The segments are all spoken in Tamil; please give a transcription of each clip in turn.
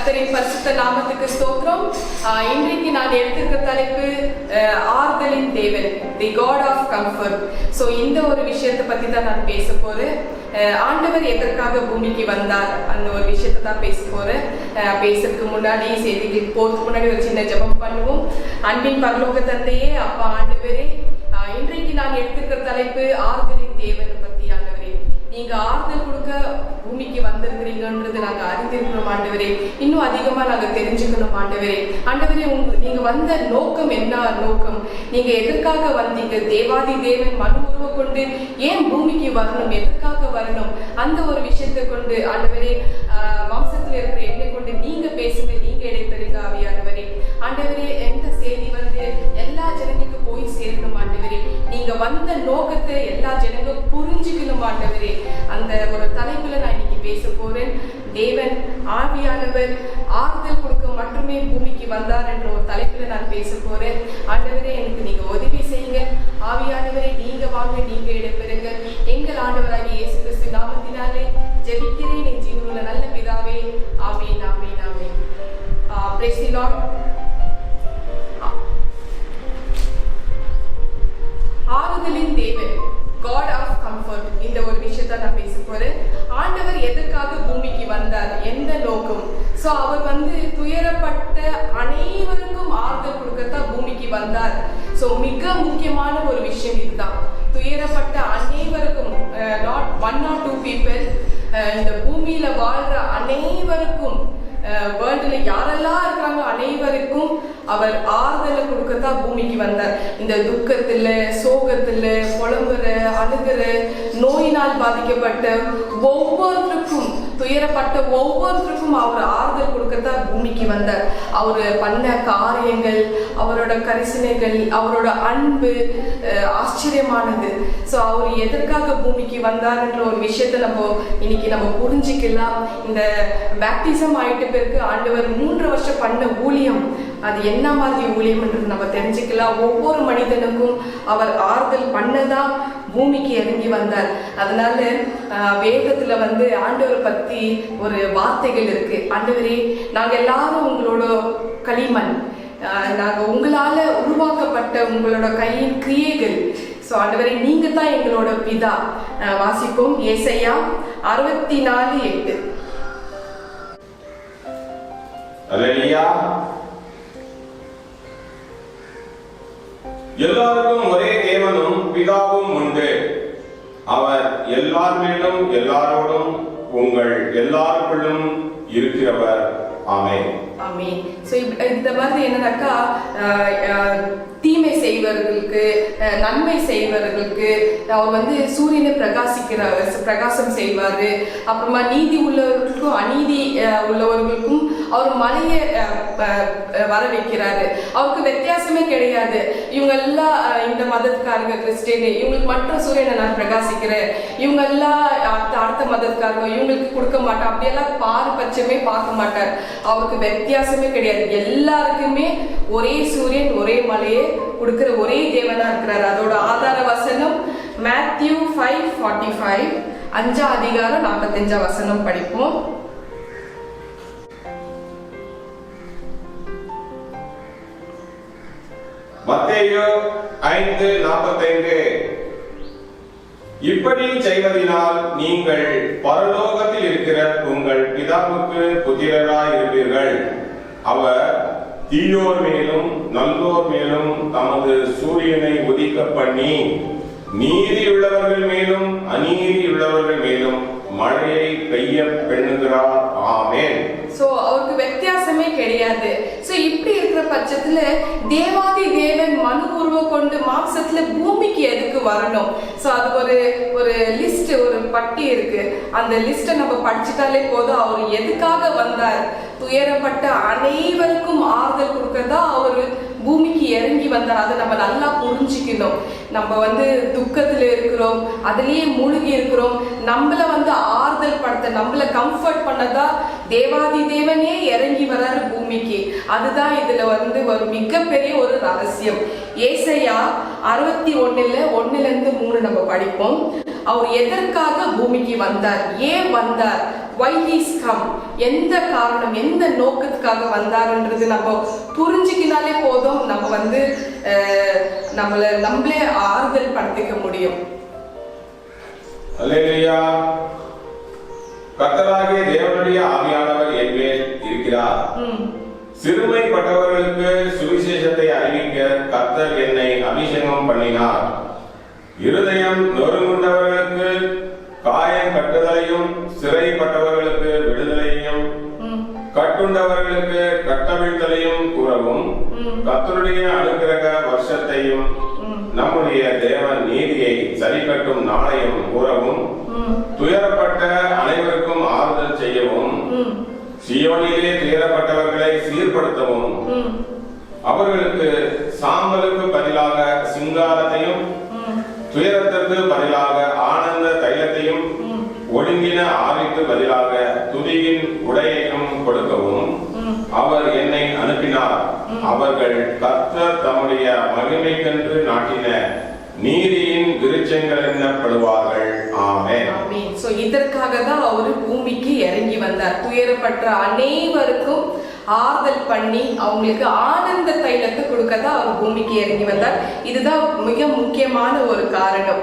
கர்த்தரின் பரிசுத்த நாமத்துக்கு ஸ்தோத்திரம். இன்றைக்கு நான் எடுத்திருக்கிற தலைப்பு ஆறுதலின் தேவன், தி காட் ஆஃப் கம்ஃபர்ட். ஸோ இந்த ஒரு விஷயத்தை பற்றி தான் நான் பேச போறேன். ஆண்டவர் எதற்காக பூமிக்கு வந்தார் அந்த ஒரு விஷயத்தை தான் பேச போறேன். பேசுறதுக்கு முன்னாடி செய்திக்கு போறதுக்கு முன்னாடி ஒரு சின்ன ஜெபம் பண்ணுவோம். அன்பின் பரலோக தந்தையே, அப்பா ஆண்டவரே, இன்றைக்கு நான் எடுத்திருக்கிற தலைப்பு ஆறுதலின் தேவன் பற்றி. ஆண்டவரே, நீங்க ஆறுதல் கொடுக்க பூமிக்கு வந்திருக்கிறீங்கன்றது நாங்க அறிந்திருக்கிறோம் ஆண்டவரே. இன்னும் அதிகமா நாங்க தெரிஞ்சுக்கணும் ஆண்டவரே. ஆண்டவரே, நீங்க வந்த நோக்கம் என்ன நோக்கம்? நீங்க எதற்காக வந்தீங்க? தேவாதி தேவன் மனு உருவ கொண்டு ஏன் பூமிக்கு வரணும்? எதற்காக வரணும்? அந்த ஒரு விஷயத்தை கொண்டு ஆண்டவரே, வம்சத்துல இருக்கிற என்னை கொண்டு நீங்க பேசுங்க, நீங்க இடைப்பெறுங்க ஆவியானவரே. ஆண்டவரே, எந்த செய்தி வந்து எல்லா ஜனங்களுக்கு போய் சேரணும் ஆண்டவரே. நீங்க வந்த நோக்கத்தை எல்லா ஜனங்களும் புரிஞ்சுக்கணும் ஆண்டவரே. அந்த ஒரு தலைப்புல நான் இன்னைக்கு பேச போறேன். தேவன் ஆவியானவர் ஆறுதல் கொடுக்க மட்டுமே பூமிக்கு வந்தார் என்ற ஒரு தலைப்புல நான் பேச போறேன். ஆண்டவரே, எனக்கு நீங்க உதவி செய்யுங்க. ஆவியானவரே, நீங்க வாங்க, நீங்க இடம்பெறுங்க. எங்கள் ஆண்டவராகிய இயேசு கிறிஸ்து நாமத்தினாலே ஜெபிக்கிறேன் என் ஜீவனுள்ள நல்ல பிதாவே. ஆமென், ஆமென், ஆமென். Praise the Lord. ஆறுதலின் தேவன், காட் ஆஃப் கம்ஃபர்ட், இந்த ஒரு விஷயத்தை நான் பேச போறேன். ஆண்டவர் எதற்காக பூமிக்கு வந்தார்? எந்த நோக்கம்? சோ அவர் வந்து துயரப்பட்ட அனைவருக்கும் ஆறுதல் கொடுக்கத்தான் பூமிக்கு வந்தார். சோ மிக முக்கியமான ஒரு விஷயம் இதுதான். துயரப்பட்ட அனைவருக்கும், not one or two people, இந்த பூமியில வாழ்ற அனைவருக்கும், வேர்ல்டுல யாரெல்லாம் இருக்கிறாங்க அனைவருக்கும் அவர் ஆறுதலை கொடுக்கத்தான் பூமிக்கு வந்தார். இந்த துக்கத்துல, சோகத்துல, புலம்புற, அழுகிற, நோயினால் பாதிக்கப்பட்ட ஒவ்வொருத்தருக்கும், துயரப்பட்ட ஒவ்வொருத்தருக்கும் அவர் ஆறுதல் கொடுக்கத்தான் பூமிக்கு வந்தார். அவர் பண்ண காரியங்கள், அவரோட கரிசனைகள், அவரோட அன்பு ஆச்சரியமானது. ஸோ அவர் எதற்காக பூமிக்கு வந்தார்ன்ற ஒரு விஷயத்த இன்னைக்கு நம்ம புரிஞ்சுக்கலாம். இந்த பேப்டிசம் ஆயிட்ட பிறகு ஆண்டவர் 3 வருஷம் பண்ண ஊழியம், அது என்ன மாதிரி ஊழியம்ன்றது நம்ம தெரிஞ்சுக்கலாம். ஒவ்வொரு மனிதனுக்கும் அவர் ஆறுதல் பண்ணதான் பூமிக்கு இறங்கி வந்தார். அதனால வேதத்துல வந்து ஆண்டவரை பத்தி ஒரு வார்த்தைகள் இருக்கு. ஆண்டவரே, நாங்க எல்லாரும் உங்களோட களிமண், நாங்க உங்களால உருவாக்கப்பட்ட உங்களோட கையின் கிரியைகள். ஸோ ஆண்டவரே, நீங்க தான் எங்களோட பிதா. வாசிப்போம் ஏசாயா 64:8. அல்லேலூயா. எல்லாருக்கும் ஒரே தேவனும் பிதாவும் உண்டு. அவர் எல்லார் மேலும் எல்லாரோடும் உங்கள் எல்லாருக்குள்ளும் இருக்கிறவர். ஆமென், ஆமென். ஸோ இந்த மாதிரி என்னன்னாக்கா, தீமை செய்வர்களுக்கு, நன்மை செய்வர்களுக்கு அவர் வந்து சூரியனை பிரகாசம் செய்வாரு. அப்புறமா நீதி உள்ளவர்களுக்கும் அநீதி உள்ளவர்களுக்கும் அவர் மழையை வர வைக்கிறாரு. அவருக்கு வித்தியாசமே கிடையாது. இவங்க எல்லாம் இந்த மதத்துக்காரங்க கிறிஸ்டியன், இவங்களுக்கு மட்டும் சூரியனை நான் பிரகாசிக்கிறேன், இவங்க எல்லாம் அடுத்த மதத்துக்காரங்க, இவங்களுக்கு கொடுக்க மாட்டேன், அப்படியெல்லாம் பாரபட்சமே பார்க்க மாட்டார். அவருக்கு வித்தியாசமே கிடையாது. எல்லாருக்குமே ஒரே சூரியன், ஒரே மலையை கொடுக்கிற ஒரே தேவனா இருக்கிறார். அதோட ஆதார வசனம் மேத்யூ 5:45, 5ஆம் அதிகாரம் 45ஆம் வசனம் படிப்போம். மத்தேயு 5:45. இப்படி செய்வதனால் நீங்கள் பரலோகத்தில் இருக்கிற உங்கள் பிதாவுக்கு புத்திரராய் இருப்பீர்கள். அவர் தீயோர் மேலும் நல்லோர் மேலும் தமது சூரியனை உதிக்க பண்ணி நீதியுள்ளவர்கள் மேலும் அநீதியுள்ளவர்கள் மேலும் மழையை பெய்ய பண்ணுகிறார். ஆமென். சோ அவருக்கு வித்தியாசமே கிடையாது. சோ இப்படி இருக்கிற பட்சத்துல தேவாதி தேவன் மனு உருவம் கொண்டு மாம்சத்துல பூமிக்கு எதுக்கு வரணும்? சோ அது ஒரு லிஸ்ட், ஒரு பட்டி இருக்கு. அந்த லிஸ்ட நம்ம படிச்சுட்டாலே போதும். அவர் எதுக்காக வந்தார்? துயரப்பட்ட அனைவருக்கும் ஆறுதல் கொடுக்கறதா அவர் பூமிக்கு இறங்கி வந்தார். அதை நம்ம நல்லா புரிஞ்சுக்கணும். நம்ம வந்து துக்கத்துல இருக்கிறோம், அதுலயே மூழ்கி இருக்கிறோம். நம்மள வந்து ஆறுதல் படுத்த, நம்மள கம்ஃபர்ட் பண்ணதா தேவாதி தேவனே இறங்கி வராரு பூமிக்கு. அதுதான் இதுல வந்து ஒரு மிகப்பெரிய ஒரு ரகசியம். ஏசாயா 61:1-3 நம்ம படிப்போம். அவர் எதற்காக பூமிக்கு வந்தார், ஏன் வந்தார், why he's come, எந்த காரணம், எந்த நோக்கத்துக்காக வந்தார்ன்றது நம்ம புரிஞ்சுக்கினாலே போதும். நம்ம வந்து நம்மளே ஆறுதல் படுத்திக்க முடியும். அல்லேலூயா. கர்த்தராகிய தேவனுடைய ஆவியானவர் என் மேல் இருக்கிறார். சிறுமைப்பட்டவர்களுக்கு சுவிசேஷத்தை அறிவிக்க கர்த்தர் என்னை அபிஷேகம் பண்ணினார். இருதயம் நொறுங்குண்டவர்களுக்கு காயம் கட்டுதலையும், சிறைப்பட்டவர்களுக்கு விடுதலையும், கட்டுண்டவர்களுக்கு கட்டவிழ்த்தலையும் கூறவும், கர்த்தருடைய அனுக்கிரக வருஷத்தையும் நம்முடைய தேவன் நீதியை சரி கட்டும் நாளையும் கூறவும், துயரப்பட்ட அனைவருக்கும் ஆறுதல் செய்யவும், சீயோனிலே துயரப்பட்டவர்களை சீர்படுத்தவும், அவர்களுக்கு சாம்பலுக்கு பதிலாக சிங்காரத்தையும், துயரத்திற்கு பதிலாக ஆனந்த தைலத்தையும், ஒடுங்கின ஆவிக்கு பதிலாக துதியின் உடையையும் கொடுக்கவும் அவர் என்னை அனுப்பினார். அவர்கள் கர்த்தர் தம்முடைய மகிமைக்கென்று நாட்டின நீதியின் விருட்சங்கள் என்னப்படுவார்கள். ஆமென். ஆமென். சோ இதற்காக தான் அவர் பூமிக்கு இறங்கி வந்தார். துயரப்பட்ட அனைவருக்கும் ஆறுதல் பண்ணி அவங்களுக்கு ஆனந்த தைலத்தை கொடுக்க தான் அவர் பூமிக்கு இறங்கி வந்தார். இதுதான் மிக முக்கியமான ஒரு காரணம்.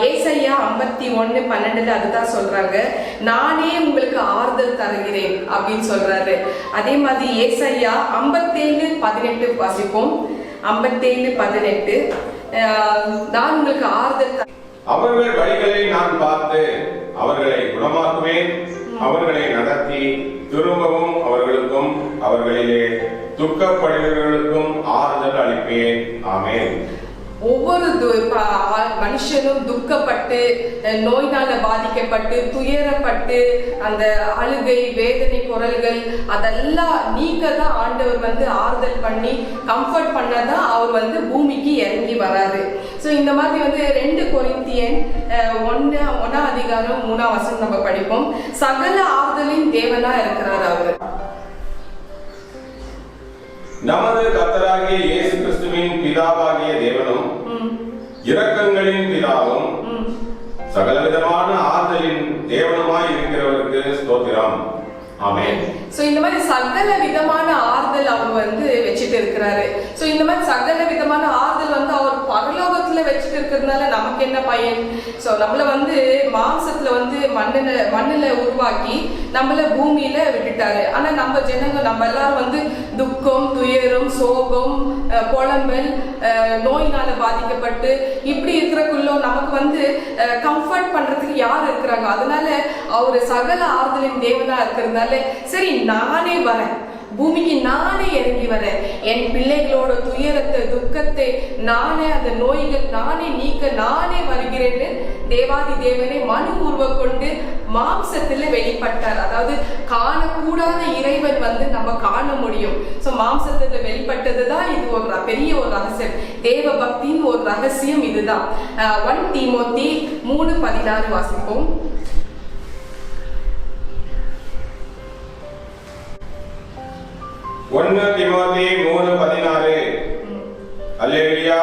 ஏசாயா 51:12 அதுதான் சொல்றாங்க, நானே உங்களுக்கு ஆறுதல் தருகிறேன் அப்படின்னு சொல்றாரு. அதே மாதிரி ஏசாயா 57:18 வாசிப்போம். 57:18 நான் உங்களுக்கு ஆறுதல் அவர்கள் வழிகளை நான் பார்த்து அவர்களை குணமாக்குவேன், அவர்களை நடத்தி திரும்பவும் அவர்களுக்கும் அவர்களிலே துக்கப்படுகிறவர்களுக்கும் ஆறுதல் அளிப்பேன். ஆமென். ஒவ்வொரு மனுஷனும் துக்கப்பட்டு, நோயினால பாதிக்கப்பட்டு, துயரப்பட்டு, அந்த அழுகை வேதனை குரல்கள் அதெல்லாம் நீக்க தான் ஆண்டவர் வந்து ஆறுதல் பண்ணி கம்ஃபர்ட் பண்ணதான் அவர் வந்து பூமிக்கு இறங்கி வராரு. ஸோ இந்த மாதிரி வந்து 2 கொரிந்தியன் 1:3 நம்ம படிப்போம். சகல ஆறுதலின் தேவனா இருக்கிறார் அவர். நமது கர்த்தராகிய இயேசு கிறிஸ்துவின் பிதாவாகிய தேவனும் இரக்கங்களின் பிதாவும் சகலவிதமான ஆறுதலின் தேவனுமாய் இருக்கிறவருக்கு ஸ்தோத்திரம். ஆமென். சோ இந்த மாதிரி சகல விதமான ஆறுதல் அவர் வந்து வச்சுட்டு இருக்கிறாரு. சோ இந்த மாதிரி சகல விதமான ஆறுதல் வந்து அவர் பரலோகத்துல வச்சுட்டு இருக்கிறதுனால நமக்கு என்ன பயன்? சோ நம்மள வந்து மாம்சத்துல வந்து மண்ணுல உருவாக்கி நம்மள பூமியில விட்டுட்டாரு. ஆனா நம்ம ஜனங்க நம்ம எல்லாரும் வந்து துக்கம், துயரம், சோகம், புலம்பல், நோயினால பாதிக்கப்பட்டு இப்படி இருக்கிறக்குள்ள நமக்கு வந்து கம்ஃபர்ட் பண்றதுக்கு யார் இருக்கிறாங்க? அதனால அவரு சகல ஆறுதலின் தேவனா இருக்கிறதுனால சரி நானே வரேன், பூமிக்கு நானே இறங்கி வரேன், என் பிள்ளைகளோட துயரத்தை துக்கத்தை நானே, அந்த நோய்கள் நானே நீக்க நானே வருகிறேன்னு தேவாதி தேவனை மனு உருவ கொண்டு மாம்சத்துல வெளிப்பட்டார். அதாவது காணக்கூடாத இறைவன் வந்து நம்ம காண முடியும். சோ மாம்சத்துல வெளிப்பட்டதுதான் இது ஒரு பெரிய ஒரு ரகசியம், தேவ பக்தியின் ஒரு ரகசியம் இதுதான். 1 தீமோத்தி 3:16 வாசிப்போம். 1 தீமோத்தி 3:16. அல்லேலூயா.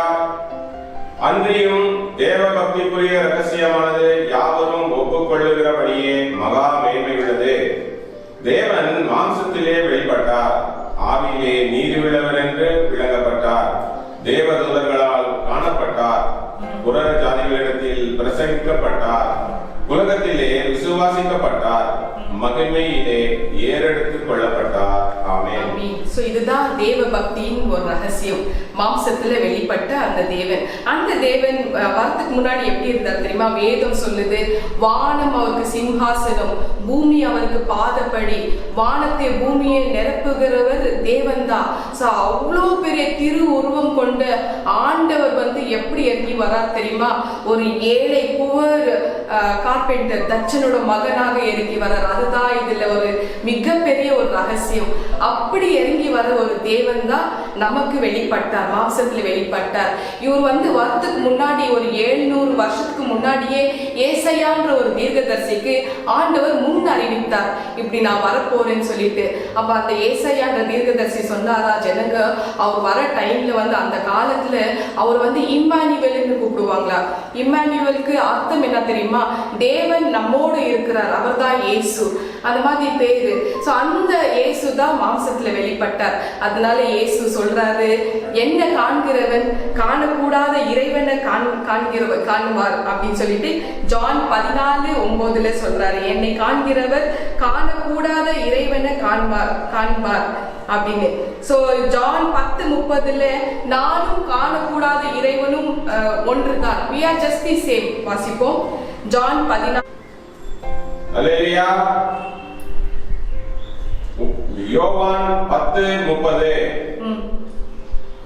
அன்றியும் தேவ பக்திக்குரிய ரகசியமானது யாவரும் ஒப்புக்கொள்ளுகிறபடியே மகா மேன்மையுள்ளது. தேவன் மாம்சத்திலே வெளிப்பட்டார், ஆவியிலே நீதியுள்ளவர் என்று விளங்கப்பட்டார், தேவதூதர்களால் காணப்பட்டார், புற ஜாதிகளிடத்தில் பிரசங்கிக்கப்பட்டார், உலகத்திலே விசுவாசிக்கப்பட்டார், மகிமையிலே ஏறெடுத்துக் கொள்ளப்பட்டார். ஆமென். சோ இதுதான் தேவ பக்தியின் ஒரு ரகசியம். மாம்சத்துல வெளிப்பட்ட அந்த தேவன், அந்த தேவன் வரத்துக்கு முன்னாடி எப்படி இருந்தார் தெரியுமா? வேதம் சொல்லுது, வானம் அவருக்கு சிம்ஹாசனம், பூமி அவருக்கு பாதப்படி, வானத்தை பூமியை நிரப்புகிறவர் தேவன் தான். சோ அவ்வளோ பெரிய திரு உருவம் கொண்ட ஆண்டவர் வந்து எப்படி இறங்கி வரார் தெரியுமா? ஒரு ஏழை புவர் கார்பெண்டர் தச்சனோட மகனாக இறங்கி வரார். அதுதான் இதுல ஒரு மிகப்பெரிய ஒரு ரகசியம். அப்படி இறங்கி வர ஒரு தேவன் தான் நமக்கு வெளிப்பட்டார், மாம்சத்துல வெளிப்பட்டார். இவர் வரத்துக்கு முன்னாடி ஒரு 700 வருஷத்துக்கு முன்னாடியே ஏசாயான்ற ஒரு தீர்க்கதரிசிக்கு ஆண்டவர் முன் அறிவித்தார், இப்படி நான் வரப்போறேன்னு சொல்லிட்டு. அப்ப அந்த ஏசாயான்ற தீர்க்கதரிசி சொன்னாரா, ஜனங்க அவர் வர டைம்ல அந்த காலத்துல அவர் இம்மானுவேல்னு கூப்பிடுவாங்களா. இம்மானுவேலுக்கு அர்த்தம் என்ன தெரியுமா? தேவன் நம்மோடு இருக்கிறார், அவர் தான் இயேசு, அந்த மாதிரி பேரு. சோ அந்த இயேசு தான் மாம்சத்துல வெளிப்பட்டார். அதனால இயேசு சொல்றாரு, என்ன காண்கிறவன் காணக்கூடாத இறைவனை காணுவார் அப்படின்னு சொல்லிட்டு ஜான் 14:9 சொல்றாரு, என்னை காண்கிறவர் காணக்கூடாத இறைவனை காண்பார் அப்படின்னு. சோ ஜான் 10:30 நானும் காணக்கூடாத இறைவனும் ஒன்றுதான். we are just the same. வாசிப்போம் ஜான் 14. அல்லேலூயா. யோவான் 10:30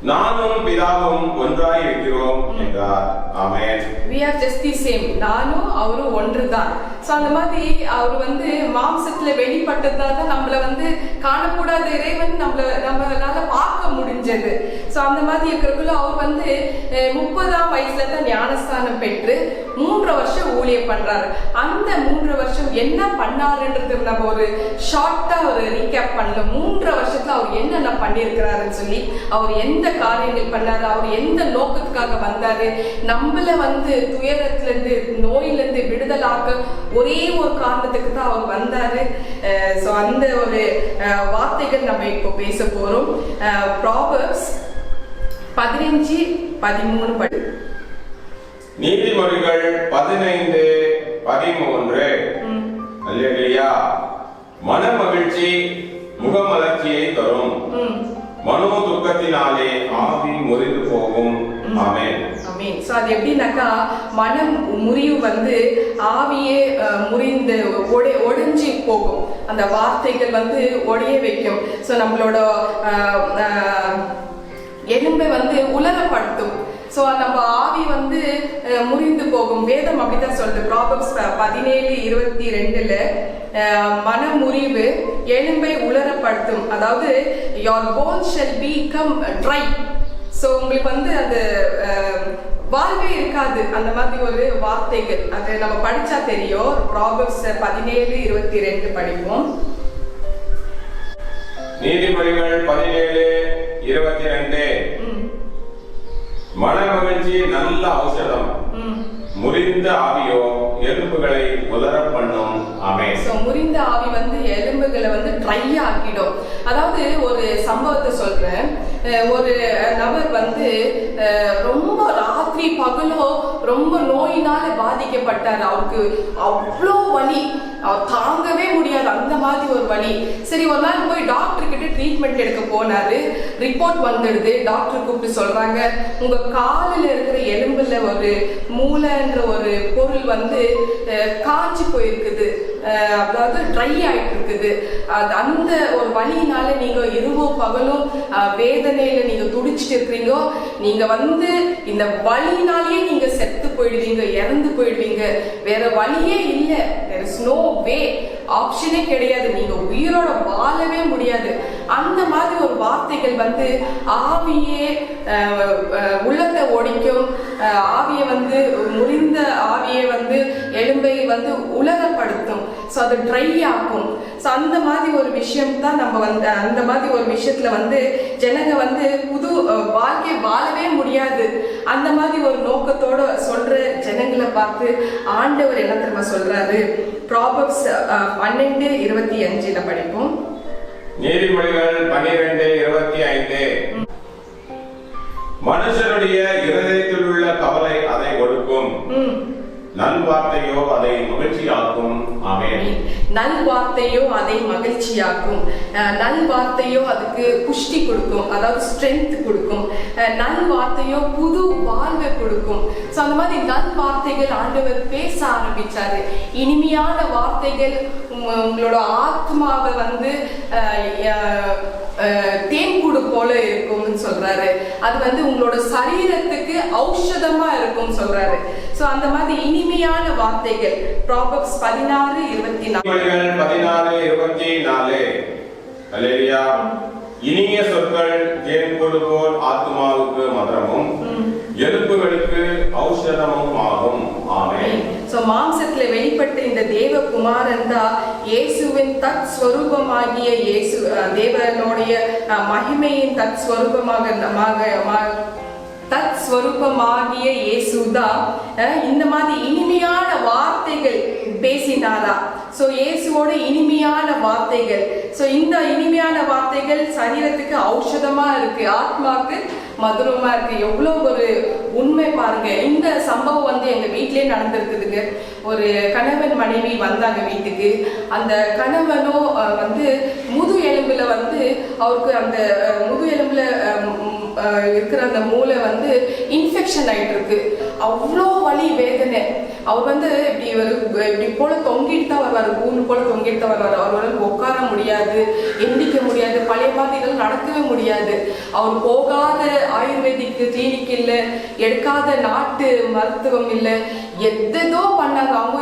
நானும் பிதாவும் ஒன்றாய் இருக்கிறோம் என்றார். ஆமென். we are just the same. நானும் அவரும் ஒன்றுதான். சோ அந்த மாதிரி அவர் மாம்சத்துல வெளிப்பட்டதால நம்மள காணக்கூடாத இறைவன் நம்மளால பார்க்க முடிஞ்சது. சோ அந்த மாதிரி இருக்கிறதுக்குள்ள அவர் 30ஆம் வயசுல தான் ஞானஸ்தானம் பெற்று 3 வருஷம் ஊழியம் பண்றாரு. அந்த 3 வருஷம் என்ன பண்ணாருன்றது நம்ம ஒரு ஷார்ட்டா ஒரு ரீகேப் பண்ணலாம். 3 வருஷத்துல அவர் என்னென்ன பண்ணியிருக்கிறாருன்னு சொல்லி, அவர் எந்த காரியங்கள் பண்ணாரு, அவர் எந்த நோக்கத்துக்காக வந்தாரு, நம்மள துயரத்துல இருந்து நோயில இருந்து விடுதலாக்க ஒரே ஒரு காரணத்துக்கு தான் அவர் வந்தாரு. சோ அந்த ஒரு வார்த்தைகள் நம்ம இப்போ பேச போறோம். ப்ராவர்ப்ஸ் 15:13 படி. நீதிமொழிகள் 15:13. அல்லேலூயா. மன மகிழ்ச்சி முகமலர்ச்சியை தரும், மனோ துக்கத்தினாலே ஆவி முறிந்து போகும். ஆமென். ஆமென். சோ அது எப்படின்னாக்கா, மனம் முறிவு ஆவியே முறிந்து ஒடிஞ்சு போகும். அந்த வார்த்தைகள் ஒடைய வைக்கும். சோ நம்மளோட எலும்பை உலரப்படுத்தும். சோ நம்ம ஆவி முறிந்து போகும். வேதம் அப்படித்தான் சொல்லுது. ப்ராவர்ப்ஸ் 17:22 மன முறிவு எலும்பை உலரப்படுத்தும். அதாவது your bones shall become dry. So உங்களுக்கு அந்த வாழ்வே இருக்காது. அந்த மாதிரி ஒரு வார்த்தைகள் அது நம்ம படிச்சா தெரியும். ப்ராவர்ப்ஸ் 17:22 படிப்போம். நீதிமொழிகள் 17:22. மன மகிழ்ச்சி நல்ல ஔஷதம், முறிந்த ஆவியோ எலும்புகளை உலர பண்ணும். ஆமென். சோ முறிந்த ஆவி எலும்புகளை ட்ரை ஆக்கிடும். அதாவது ஒரு சம்பவத்தை சொல்றேன். ஒரு நபர் ரொம்ப ராத்திரி பகலோ ரொம்ப நோயினால பாதிக்கப்பட்டார். அவருக்கு அவ்வளோ வலி, அவர் தாங்கவே முடியாது, அந்த மாதிரி ஒரு வலி. சரி, ஒரு நாள் போய் டாக்டர் கிட்ட ட்ரீட்மெண்ட் எடுக்க போனாரு. ரிப்போர்ட் வந்துடுது. டாக்டர் கூப்பிட்டு சொல்றாங்க, உங்க காலில் இருக்கிற எலும்புல ஒரு மூளைன்ற ஒரு பொருள் காஞ்சி போயிருக்குது, அதாவது ட்ரை ஆயிட்டு இருக்குது. அந்த ஒரு வலியினால நீங்க இரவோ பகலும் வேதனையில நீங்க துடிச்சிட்டு இருக்கிறீங்க. நீங்க இந்த வலியினாலேயே நீங்க செத்து போயிடுவீங்க, இறந்து போயிடுவீங்க. வேற வழியே இல்லை. there is no way, ஆப்ஷனே கிடையாது. நீங்க உயிரோட வாழவே முடியாது. அந்த மாதிரி ஒரு வார்த்தைகள் ஆவியே உள்ளத்தை ஒடிக்கும். ஆவியை முறிந்த ஆவியை எலும்பை உலகப்படுத்தும். ஸோ அது ட்ரை ஆக்கும். ஸோ அந்த மாதிரி ஒரு விஷயம் தான் நம்ம அந்த மாதிரி ஒரு விஷயத்துல ஜனங்க புது வாழ்க்கை வாழவே முடியாது. அந்த மாதிரி ஒரு நோக்கத்தோட சொல்ற ஜனங்களை பார்த்து ஆண்டவர் என்ன தெரியுமா சொல்றாரு? ப்ராவர்ப்ஸ் 12:25 படிப்போம். நீதிமொழிகள் 12:25. மனுஷனுடைய இருதயத்தில் உள்ள கவலை அதை ஒடுக்கும், நல்வார்த்தையோ அதை மகிழ்ச்சியாக்கும். ஆமென். நல்வார்த்தையோ அதை மகிழ்ச்சியாக்கும். நல்வார்த்தையோ அதுக்கு புஷ்டி கொடுக்கும், அதாவது ஸ்ட்ரென்த் கொடுக்கும். நல்வார்த்தையோ புது வாழ்வை கொடுக்கும். ஸோ அந்த மாதிரி நல்வார்த்தைகள் ஆண்டவர் பேச ஆரம்பிச்சாரு. இனிமையான வார்த்தைகள் உங்களோட ஆத்மாவை தேன்கூடு போல இருக்கும்னு சொல்றாரு. அது உங்களோட சரீரத்துக்கு ஔஷதமா இருக்கும் சொல்றாரு. ஸோ அந்த மாதிரி இனி இனிமையான வார்த்தைகள். ப்ராவர்ப்ஸ் 16:24. 16:24. அல்லேலூயா. இனிய சொற்கள் தேன்கூடு போல் ஆத்துமாவுக்கு மதுரமும் எலும்புகளுக்கு ஔஷதமும் ஆகும். ஆமென். சோ மாம்சத்துல வெளிப்பட்ட இந்த தேவகுமாரன் தான் இயேசுவின் தத் ஸ்வரூபமாகிய இயேசு, தேவனுடைய மகிமையின் தத் ஸ்வரூபமாகிய இயேசுதான் இந்த மாதிரி இனிமையான வார்த்தைகள் பேசினாரா. சோ இயேசுவோட இனிமையான வார்த்தைகள். சோ இந்த இனிமையான வார்த்தைகள் சரீரத்துக்கு ஔஷதமா இருக்கு, ஆத்மாக்கு மதுரமா இருக்கு. எவ்வளவு ஒரு உண்மை பாருங்க. இந்த சம்பவம் வந்து எங்க வீட்லயே நடந்திருக்குதுங்க. ஒரு கணவன் மனைவி வந்தாங்க வீட்டுக்கு. அந்த கணவனோ வந்து முது எலும்புல வந்து அவருக்கு அந்த முது எலும்புல இருக்கிற அந்த மூளை வந்து இன்ஃபெக்ஷன் ஆயிட்டு இருக்கு. அவ்வளோ வலி வேதனை. அவர் வந்து இப்படி போல தொங்கிட்டு தான் வருவார், கூண்டு போல தொங்கிட்டு தான் வருவார். அவரால் உட்கார முடியாது, எந்திக்க முடியாது, பழைய மாதிரி நடக்கவே முடியாது. அவர் போகாத ஆயுர்வேதிக் கிளினிக் இல்லை, எடுக்காத நாட்டு மருத்துவம் இல்லை, எதோ பண்ணாங்க. அவங்க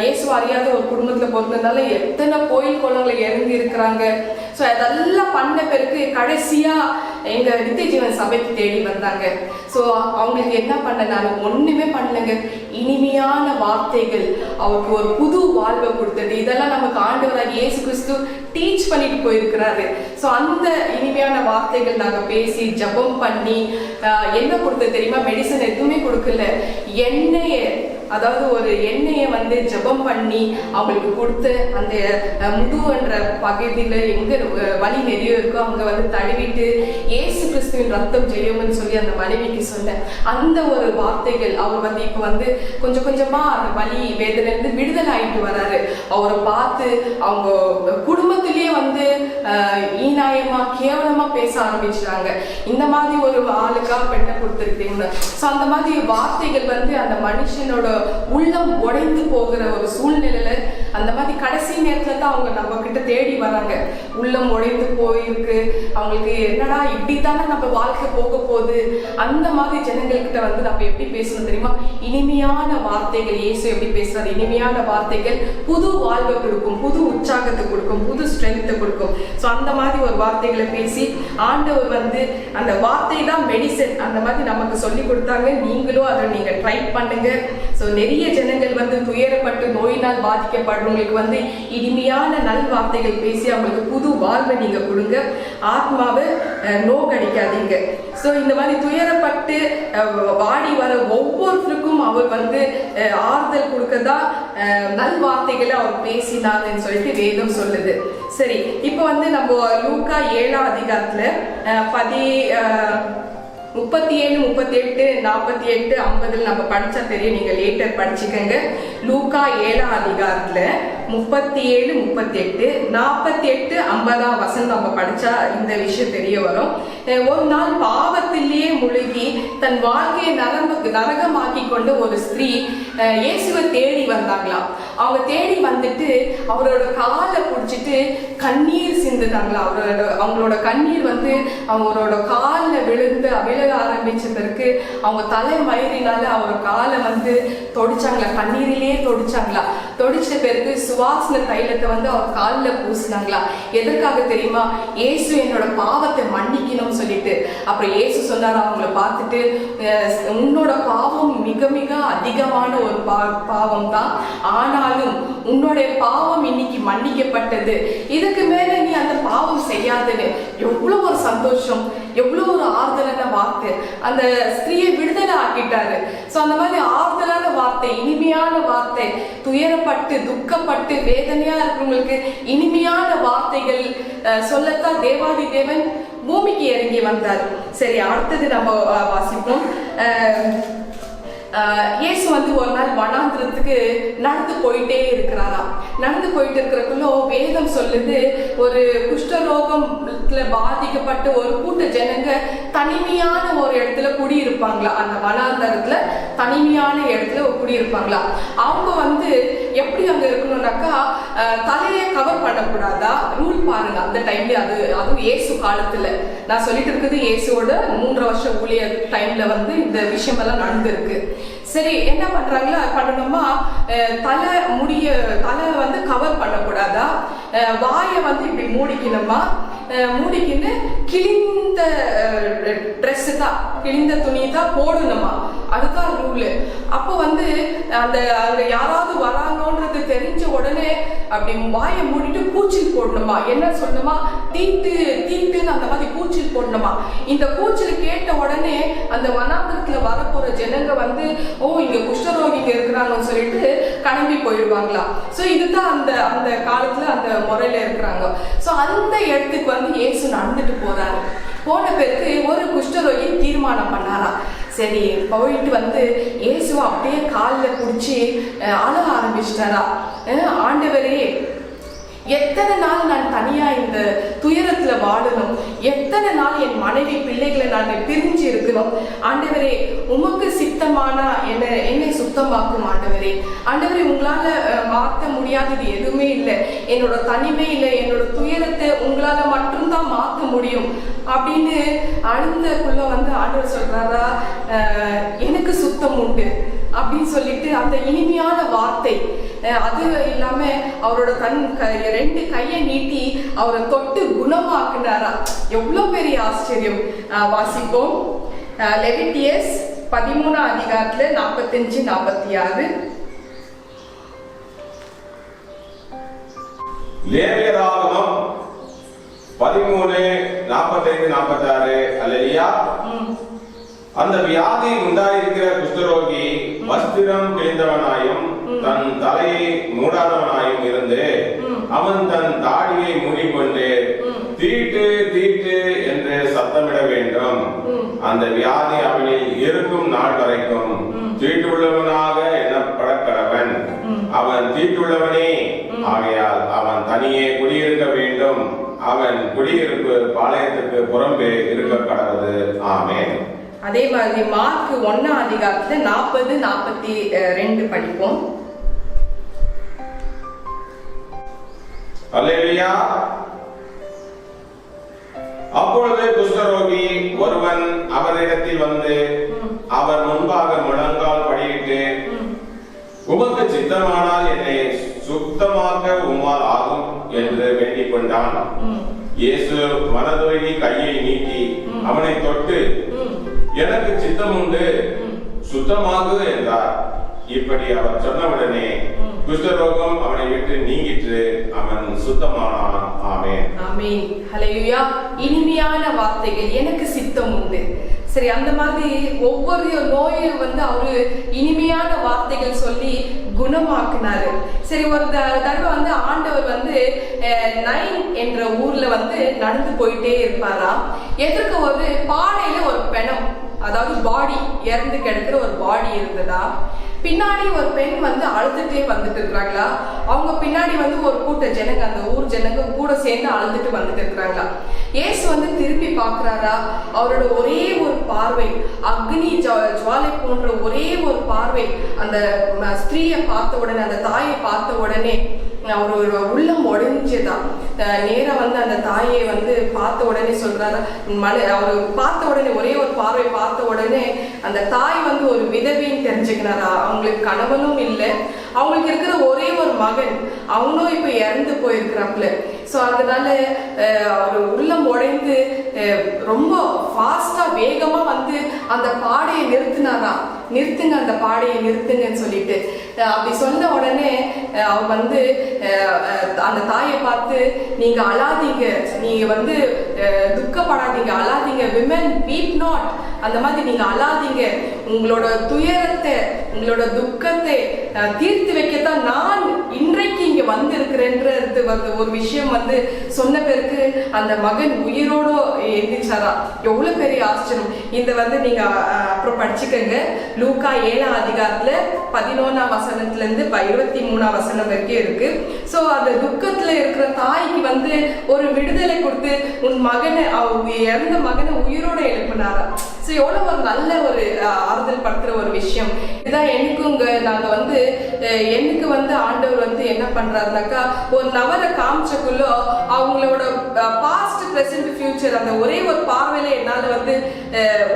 இயேசு அறியாத ஒரு குடும்பத்துல பிறந்ததுனால எத்தனை கோயில் குளங்களை இறங்கி இருக்கிறாங்க. ஸோ அதெல்லாம் பண்ண பிறகு கடைசியா எங்க நித்திய ஜீவன் சபைக்கு தேடி வந்தாங்க. ஸோ அவங்களுக்கு என்ன பண்ண, நான் ஒண்ணுமே பண்ணலைங்க. இனிமையான வார்த்தைகள் அவருக்கு ஒரு புது வாழ்வை கொடுத்தது. இதெல்லாம் நமக்கு ஆண்டவராக இயேசு கிறிஸ்து டீச் பண்ணிட்டு போயிருக்கிறாரு. ஸோ அந்த இனிமையான வார்த்தைகள் நாங்க பேசி ஜபம் பண்ணி என்ன கொடுத்தது தெரியுமா? மெடிசன் எதுவுமே கொடுக்கல, எண்ணெயை, அதாவது ஒரு எண்ணெயை வந்து ஜபம் பண்ணி அவங்களுக்கு கொடுத்து அந்த முதுகுன்ற பகுதியில எங்க வலி நிறைய இருக்கோ அங்க வந்து தடவிட்டு இயேசு கிறிஸ்துவின் ரத்தம் ஜெயம்னு சொல்லி அந்த மனைவிக்கு சொன்ன அந்த ஒரு வார்த்தைகள். அவர் வந்து இப்ப வந்து கொஞ்சம் கொஞ்சமா அந்த வலி வேதனை இருந்து விடுதலை ஆயிட்டு வராரு. அவரை பார்த்து அவங்க குடும்பத்திலேயே வந்து ஈனாயமா கேவலமா பேச ஆரம்பிச்சாங்க. இந்த மாதிரி ஒரு ஆளுக்கா பெண்ணை கொடுத்துருக்கீங்க. ஸோ அந்த மாதிரி வார்த்தைகள் வந்து அந்த மனுஷனோட உள்ளம் உடைந்து போகிற ஒரு சூழ்நிலையில அந்த மாதிரி கடைசி நேரத்துல தான் அவங்க நம்ம கிட்ட தேடி வராங்க. உள்ளம் உடைந்து போயிருக்கு, அவங்களுக்கு என்னடா இப்படித்தானே நம்ம வாழ்க்கை போக போகுது. அந்த மாதிரி ஜனங்கள்கிட்ட வந்து நம்ம எப்படி பேசணும் தெரியுமா? இனிமையான வார்த்தைகள். இயேசு எப்படி பேசுறாரு? இனிமையான வார்த்தைகள் புது வாழ்வை கொடுக்கும், புது உற்சாகத்தை கொடுக்கும், புது ஸ்ட்ரென்த்தை கொடுக்கும். ஸோ அந்த மாதிரி ஒரு வார்த்தைகளை பேசி ஆண்டவர் வந்து அந்த வார்த்தை தான் மெடிசன் அந்த மாதிரி நமக்கு சொல்லி கொடுத்தாங்க. நீங்களும் அதை நீங்க ட்ரை பண்ணுங்க. ஸோ நிறைய ஜனங்கள் வந்து துயரப்பட்டு நோயினால் பாதிக்கப்படுறவங்களுக்கு வந்து இனிமையான நல் வார்த்தைகள் பேசி அவங்களுக்கு புது வாழ்வை நீங்க கொடுங்க. ஆத்மாவை நோக்கடிக்காதீங்க. ஸோ இந்த மாதிரி துயரப்பட்டு வாடி வர ஒவ்வொருத்தருக்கும் அவர் வந்து ஆறுதல் கொடுக்கதான் நல் வார்த்தைகளை அவர் பேசினாங்கன்னு சொல்லிட்டு வேதம் சொல்லுது. சரி, இப்போ வந்து நம்ம லூக்கா 7ஆம் அதிகாரத்துல 37, 38, 48, 50 நம்ம படிச்சா தெரியும். நீங்க லேட்டர் படிச்சுக்கங்க. லூக்கா 7ஆம் அதிகாரத்துல 37, 38, 48, 50ஆம் வசனம் நம்ம படிச்சா இந்த விஷயம் தெரிய வரும். ஒரு நாள் பாவத்திலேயே முழுகி தன் வாழ்க்கையை நரகமாக்கி கொண்டு ஒரு ஸ்திரீ இயேசுவை தேடி வந்தாங்களாம். அவங்க தேடி வந்துட்டு அவரோட காலை பிடிச்சிட்டு கண்ணீர் சிந்துனாங்களா. அவங்களோட கண்ணீர் வந்து அவங்களோட காலில் விழுந்து விழ ஆரம்பிச்ச பிறகு அவங்க தலை மயிரினால அவர் காலை வந்து தொடிச்சாங்களா, கண்ணீரிலேயே தொடிச்சாங்களா. தொடிச்ச பிறகு சுவாசன தைலத்தை வந்து அவர் காலில் பூசினாங்களா. எதற்காக தெரியுமா? இயேசு என்னோட பாவத்தை மன்னிக்கணும்னு சொல்லிட்டு. அப்புறம் இயேசு சொன்னார் அவங்கள பார்த்துட்டு, உன்னோட பாவம் மிக மிக அதிகமான ஒரு பாவம் தான், ஆனாலும் உன்னுடைய பாவம் இன்னைக்கு மன்னிக்கப்பட்டது, இதுக்கு மேல நீ அந்த பாவம் செய்யாதுன்னு. எவ்வளவு ஒரு சந்தோஷம், எவ்வளவு ஒரு ஆறுதலான வார்த்தை. அந்த ஸ்திரீயை விடுதலை ஆக்கிட்டாரு. சோ அந்த மாதிரி ஆறுதலான வார்த்தை, இனிமையான வார்த்தை, துயரப்பட்டு துக்கப்பட்டு வேதனையா இருக்கிறவங்களுக்கு இனிமையான வார்த்தைகள் சொல்லத்தான் தேவாதி தேவன் பூமிக்கு இறங்கி வந்தார். சரி, அடுத்தது நம்ம வாசிப்போம். இயேசு வந்து ஒரு நாள் வனாந்திரத்துக்கு நடந்து போயிட்டே இருக்கிறாராம். நடந்து போயிட்டு இருக்கிறக்குள்ள வேதம் சொல்லுது, ஒரு குஷ்டரோகத்துல பாதிக்கப்பட்ட ஒரு கூட்ட ஜனங்க தனிமையான ஒரு இடத்துல குடியிருப்பாங்களா. அந்த வனாந்தரத்துல தனிமையான இடத்துல குடியிருப்பாங்களா. அவங்க வந்து எப்படி அங்க இருக்கணும்னாக்கா தலையை கவர் பண்ணக்கூடாதா ரூல் பாருங்க. அந்த டைம்ல அதுவும் இயேசு காலத்துல நான் சொல்லிட்டு இருக்குது, இயேசுவோட 3 வருஷம் ஊழிய டைம்ல வந்து இந்த விஷயம் எல்லாம் நடந்திருக்கு. சரி என்ன பண்ணணுமா, தலை வந்து கவர் பண்ணக்கூடாதா, வாயை வந்து இப்படி மூடிக்கணுமா, மூடிக்கின்னு கிழிந்த ட்ரெஸ் தான், கிழிந்த துணி தான் போடணுமா, அதுதான் ரூலு. அப்போ வந்து அங்க யாராவது வராங்கன்றது தெரிஞ்ச உடனே அப்படி வாயை மூடிட்டு கூச்சல் போடணுமா, என்ன சொல்லணுமா, தீட்டுன்னு அந்த மாதிரி கூச்சல் போடணுமா. இந்த கூச்சல் கேட்ட உடனே அந்த வனாந்தரத்துல வரப்போற ஜனங்க வந்து ஓ இங்க குஷ்டரோகிங்க இருக்கிறாங்கன்னு சொல்லிட்டு கிளம்பி போயிடுவாங்களா. ஸோ இதுதான் அந்த காலத்துல அந்த முறையில இருக்கிறாங்க. ஸோ அந்த இடத்துக்கு வந்து இயேசு நடந்துட்டு போறாரு. போன பிறகு ஒரு குஷ்டரோகி தீர்மானம் பண்ணாரா, சரி போயிட்டு வந்து இயேசுவை அப்படியே காலில் பிடிச்சி அழ ஆரம்பிச்சிட்டாரா, ஆண்டவரே எத்தனை நாள் நான் தனியா இந்த துயரத்துல வாழணும், எத்தனை நாள் என் மனைவி பிள்ளைகளை நான் பிரிஞ்சு இருக்கணும், ஆண்டவரே உமக்கு சித்தமானா என்னை சுத்தமாக்கும் ஆண்டவரே, ஆண்டவரே உங்களால மாற்ற முடியாதது எதுவுமே இல்லை, என்னோட தனிமையில என்னோட துயரத்தை உங்களால மட்டும்தான் மாற்ற முடியும் அப்படின்னு அழுந்தக்குள்ள வந்து ஆண்டவர் சொல்றாரா, எனக்கு சுத்தம் உண்டு அப்படின்னு சொல்லிட்டு அந்த இனிமையான வார்த்தை. அது இல்லாம அவரோட ரெண்டு கையை நீட்டி அவரை தொட்டு குணமாக்குனாரா. எவ்வளவு பெரிய ஆச்சரியம். வாசிப்போம் லெவிட்டியஸ் 13ஆம் அதிகாரத்துல 45-46. லேவியராகமம் 13:45-46. அல்லேலூயா. அந்த வியாதி உண்டாயிருக்கிற குஷ்டரோகி வஸ்திரம் கிழிந்தவனாயும் தன் தலையை மூடாதவனாயும் இருந்து அவன் தன் தாடியை மூடிக்கொண்டு தீட்டு தீட்டு என்று சத்தமிட வேண்டும். அந்த வியாதி அவனில் இருக்கும் நாள் வரைக்கும் தீட்டுள்ளவனாக எண்ணப்பட கடவன். அவன் தீட்டுள்ளவனே ஆகையால் அவன் தனியே குடியிருக்க வேண்டும். அவன் குடியிருப்பு பாளையத்துக்கு புறம்பே இருக்க கடவுது. ஆமென். அதே மாதிரி மார்க் 1ஆம் அதிகாரத்துல 40-42 படிப்போம். அல்லேலூயா. அப்பொழுது குஷ்டரோகி ஒருவன் அவரிடத்தில் வந்து அவர் முன்பாக முழங்கால் படியிட்டு, உமக்கு சித்தமானால் என்னை சுத்தமாக்க உம்மால் ஆகும் என்று வேண்டிக் கொண்டான். இயேசு மனதுருகி கையை நீட்டி அவனை தொட்டு, எனக்கு சித்தம் உண்டு, சுத்தமாகு என்றார். இப்படி அவர் சொன்னவுடனே குஷ்டரோகம் அவனை விட்டு நீங்கிற்று, அவன் சுத்தமானான். ஆமென். ஆமென். ஹல்லேலூயா. இனிமையான வார்த்தைகள், எனக்கு சித்தம் உண்டு. சரி, அந்த மாதிரி ஒவ்வொரு நோயும் வந்து அவரு இனிமையான வார்த்தைகள் சொல்லி குணமாக்குனாரு. சரி, ஒரு தடவை வந்து ஆண்டவர் வந்து நைன் என்ற ஊர்ல வந்து நடந்து போயிட்டே இருப்பாரா. எதற்கு ஒரு பாடையில ஒரு பிணம், அதாவது பாடி, இறந்து கிடக்குற ஒரு பாடி இருந்ததா. பின்னாடி ஒரு பெண் வந்து அழுதுட்டே வந்துட்டு இருக்கிறாங்களா. அவங்க பின்னாடி வந்து ஒரு கூட்ட ஜனங்க, அந்த ஊர் ஜனங்க கூட சேர்ந்து அழுதுட்டு வந்துட்டு இருக்கிறாங்களா. இயேசு வந்து திருப்பி பார்க்கிறாரா. அவரோட ஒரே ஒரு பார்வை, அக்னி ஜுவாலை போன்ற ஒரே ஒரு பார்வை அந்த ஸ்திரீயை பார்த்த உடனே, அந்த தாயை பார்த்த உடனே அவரோட உள்ளம் உடைஞ்சதான். நேரம் வந்து அந்த தாயை வந்து பார்த்த உடனே சொல்றாரு, அவர் பார்த்த உடனே ஒரே ஒரு பார்வை பார்த்த உடனே அந்த தாய் வந்து ஒரு விதவின்னு தெரிஞ்சுக்கினாரா. அவங்களுக்கு கணவனும் இல்லை, அவங்களுக்கு இருக்கிற ஒரே ஒரு மகன், அவனும் இப்ப இறந்து போயிருக்கிறாப்புல. ஸோ அதனால அவர் உள்ளம் உடைந்து ரொம்ப ஃபாஸ்டா வேகமா வந்து அந்த பாடையை நிறுத்தினாரா. நிறுத்துங்க, அந்த பாடையை நிறுத்துங்கன்னு சொல்லிட்டு அப்படி சொன்ன உடனே அவர் வந்து அந்த தாயை பார்த்து, நீங்க அழாதீங்க, நீங்க வந்து துக்கப்படாதீங்க, அழாதீங்க, விமன் வீப் நாட், அந்த மாதிரி நீங்க அழாதீங்க, உங்களோட துயரத்தை உங்களோட துக்கத்தை தீர்த்து வைக்கத்தான் நான் இன்றைக்கு இங்க வந்து இருக்கிறேன்றது வந்து ஒரு விஷயம் வந்து சொன்ன பிறகு அந்த மகன் உயிரோட எந்திரிச்சாரா. எவ்வளவு பெரிய ஆச்சரியம். இந்த வந்து நீங்க அப்புறம் படிச்சுக்கங்க. லூக்கா 7ஆம் அதிகாரத்துல 11ஆம் வசனத்துல இருந்து 23ஆம் வசனம் வரைக்கும் இருக்கு. சோ அந்த துக்கத்துல இருக்கிற தாய்க்கு வந்து ஒரு விடுதலை கொடுத்து உன் மகனை, இறந்த மகனை உயிரோட எழுப்பினாரா. ஸோ எவ்வளவு ஒரு நல்ல ஒரு ஆறுதல் படுத்துற ஒரு விஷயம். இதுதான் எனக்குங்க. நாங்க வந்து எனக்கு எனக்கு வந்து ஆண்டவர் வந்து என்ன பண்றாருனாக்கா ஒரு நபரை காமிச்சக்குள்ள அவங்களோட பாஸ்ட் பிரசன்ட் ஃபியூச்சர் அந்த ஒரே ஒரு பார்வையில என்னால வந்து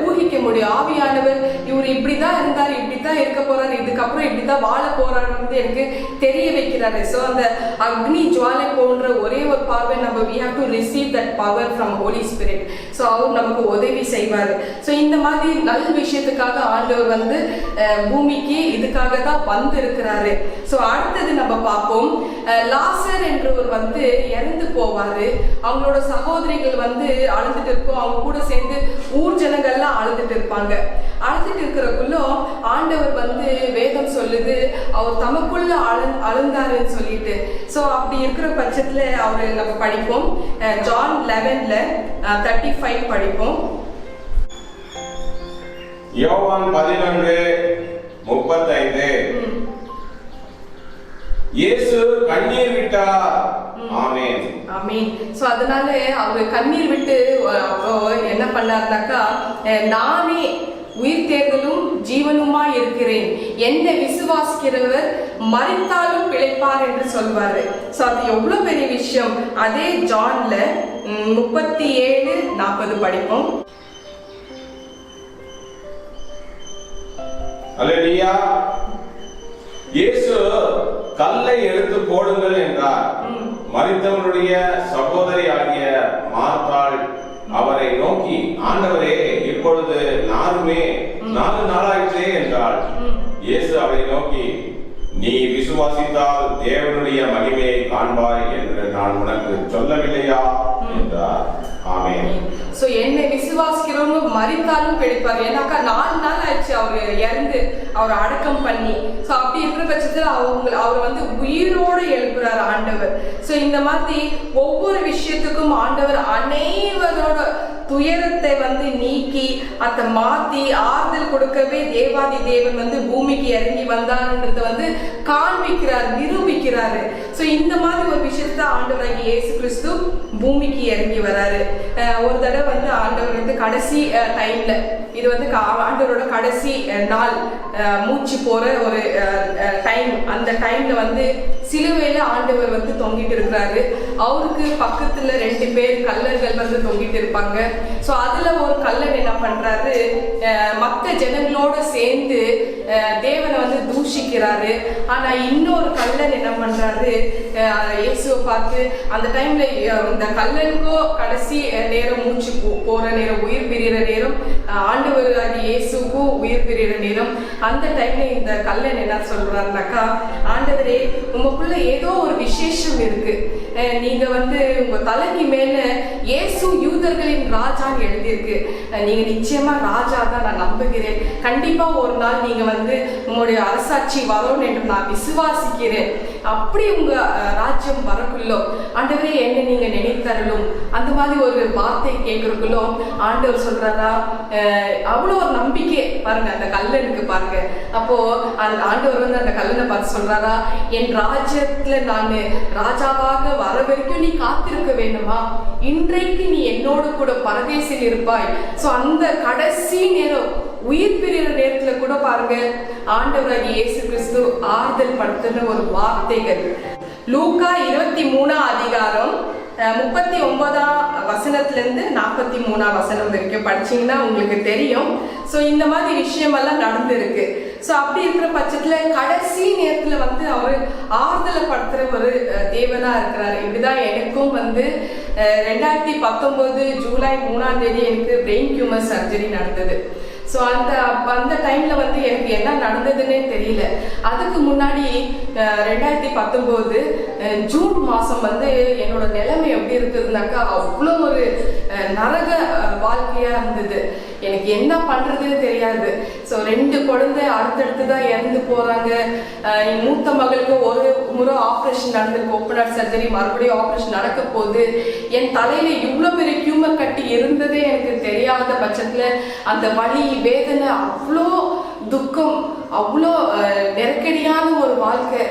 ஊகிக்க முடியும். ஆவியானவர் இவர் இப்படிதான் இருந்தார், இப்படித்தான் இருக்க போறாரு, இதுக்கப்புறம் இப்படிதான் வாழ போறாரு வந்து எனக்கு தெரிய வைக்கிறாரு. ஸோ அந்த அக்னி ஜுவாலை போன்ற ஒரே ஒரு பார்வை நம்ம we have to receive that power from Holy Spirit. So அவர் நமக்கு உதவி செய்வார். ஸோ இந்த மாதிரி நல்ல விஷயத்துக்காக ஆண்டவர் வந்து பூமிக்கு இதுக்காக தான் வந்து இருக்கிறாரு. ஸோ அடுத்தது நம்ம பார்ப்போம், லாசர் என்றவர் வந்து இறந்து போவாரு. அவங்களோட சகோதரிகள் வந்து அழுதுட்டு இருக்கும், அவங்க கூட சேர்ந்து ஊர் ஜனங்கள்லாம் அழுதுட்டு இருப்பாங்க. அழுதுட்டு இருக்கிறக்குள்ள ஆண்டவர் வந்து வேதம் சொல்லுது அவர் தமக்குள்ள அழுந்தாருன்னு சொல்லிட்டு. ஸோ அப்படி இருக்கிற பட்சத்துல அவரு நம்ம படிப்போம், ஜான் 11:35 படிப்போம். யோவான் 11:35 இயேசு கண்ணீர் விட்டார். ஆமென் ஆமென். சோ அதனால அவர் கண்ணீர் விட்டு என்ன பண்ணாருனாக்கா, நானே உயிர் தேர்தலும் ஜீவனுமா இருக்கிறேன், என்னை விசுவாசிக்கிறவர் மரித்தாலும் பிழைப்பார் என்று சொல்வாரு. சோ அது எவ்வளவு பெரிய விஷயம். அதே ஜான்ல 37:40 படிப்போம். அல்லேலூயா. இயேசு கல்லை எடுத்து போடுங்கள் என்றார். மரித்தவனுடைய சகோதரி ஆகிய மார்த்தாள் அவரை நோக்கி, ஆண்டவரே இப்பொழுது 4 நாளாயிற்றே என்றாள். இயேசு அவரை நோக்கி, நீ விசுவாசித்தால் தேவனுடைய மகிமையை காண்பாய் என்று நான் உனக்கு சொல்லவில்லையா என்றார். ஆமென். சோ என்னை விசுவாசிக்கிறவங்க மரித்தாலும் பிழைப்பார். ஏன்னாக்கா 4 நாள் ஆயிடுச்சு அவர் இறந்து, அவர் அடக்கம் பண்ணி. சோ அப்படி இருக்கிற பட்சத்துல அவர் வந்து உயிரோடு எழுப்புறாரு ஆண்டவர். சோ இந்த மாதிரி ஒவ்வொரு விஷயத்துக்கும் ஆண்டவர் அனைவரோட துயரத்தை வந்து நீக்கி அதை மாத்தி ஆறுதல் கொடுக்கவே தேவாதி தேவன் வந்து பூமிக்கு இறங்கி வந்தாருன்றத வந்து காண்பிக்கிறார், நிரூபிக்கிறாரு. சோ இந்த மாதிரி ஒரு விஷயத்த ஆண்டவராகிய இயேசு கிறிஸ்து பூமிக்கு இறங்கி வராரு. ஒரு தடவை வந்து ஆண்டவர் வந்து கடைசி டைம்ல, இது வந்து ஆண்டவரோட கடைசி நாள், மூச்சு போற ஒரு டைம். அந்த டைம்ல வந்து சிலுவையில ஆண்டவர் வந்து தொங்கிட்டு இருக்கிறாரு. அவருக்கு பக்கத்துல 2 பேர் கல்லர்கள் வந்து தொங்கிட்டு இருப்பாங்க. சோ அதுல ஒரு கல்லன் என்ன பண்றாரு, மற்ற ஜனங்களோட சேர்ந்து தேவனை வந்து தூஷிக்கிறாரு. ஆனா இன்னொரு கல்லன் என்ன பண்றாரு, இயேசுவை பார்த்து, அந்த டைம்ல இந்த கல்லனுக்கோ கடைசி நேரம், மூச்சு போற நேரம், உயிர் பிரிகிற நேரம், ஆண்டவராகிய இயேசுக்கும் உயிர் பிரிகிற நேரம். அந்த டைம்ல இந்த கல்லன் என்ன சொல்றாருனாக்கா, ஆண்டவரே உங்களுக்குள்ள ஏதோ ஒரு விசேஷம் இருக்கு, நீங்க வந்து உங்க தலைக்கு மேல இயேசு யூதர்களின் ராஜான்னு எழுதியிருக்கு, நீங்க நிச்சயமா ராஜா தான் நான் நம்புகிறேன், கண்டிப்பா ஒரு நாள் நீங்க வந்து உங்களுடைய அரசாட்சி வரும் என்று நான் விசுவாசிக்கிறேன், அப்படி உங்க ராஜ்யம் வரக்குள்ளோ ஆண்டவரே என்னை நீங்க நினைத்தரலும். அந்த மாதிரி ஒரு வார்த்தை கேட்கறக்குள்ளோ ஆண்டவர் சொல்றாரா, அவ்வளோ ஒரு நம்பிக்கை பாருங்க அந்த கல்லனுக்கு பாருங்க. அப்போ அந்த ஆண்டவர் வந்து அந்த கல்லனை பார்த்து சொல்றாரா, என் ராஜ்யத்துல நான் ராஜாவாக வர வரைக்கும் நீ காத்திருக்க வேண்டுமா, இன்றைக்கு நீ என்னோடு கூட பரதேசில் இருப்பாய். சோ அந்த கடைசி நேரம், உயிர் பிரிகிற நேரத்துல கூட பாருங்க ஆண்டவராகிய இயேசு கிறிஸ்து ஆறுதல் படுத்தின ஒரு வார்த்தைகள். லூக்கா 23:39 43 வரைக்கும் படிச்சீங்கன்னா உங்களுக்கு தெரியும். ஸோ இந்த மாதிரி விஷயமெல்லாம் நடந்திருக்கு. ஸோ அப்படி இருக்கிற பட்சத்துல கடைசி நேரத்துல வந்து அவர் ஆறுதலை படுத்துற ஒரு தேவனா இருக்கிறாரு. இப்படிதான் எனக்கும் வந்து 2019 ஜூலை 3ஆம் தேதி எனக்கு பிரெயின் டியூமர் சர்ஜரி நடந்தது. ஸோ அந்த டைம்ல வந்து எனக்கு என்ன நடந்ததுன்னே தெரியல. அதுக்கு முன்னாடி 2019 ஜூன் மாசம் வந்து என்னோட நிலைமை எப்படி இருக்குதுனாக்கா, அவ்வளோ ஒரு நரக வாழ்க்கையா இருந்தது. எனக்கு என்ன பண்றதுன்னு தெரியாது. ஸோ 2 குழந்தை அடுத்தடுத்து தான் இறந்து போறாங்க. என் மூத்த மகளுக்கு ஒரு முறை ஆப்ரேஷன் நடந்திருக்கு, ஓப்பன் ஹார்ட் சர்ஜரி, மறுபடியும் ஆப்ரேஷன் நடக்க போகுது. என் தலையில இவ்வளோ பெரிய டியூமர் கட்டி இருந்ததே எனக்கு தெரியாத பட்சத்துல அந்த வலி, வேதனை, அவ்வளோ துக்கம், அவ்வளோ நெருக்கடியான ஒரு வாழ்க்கை.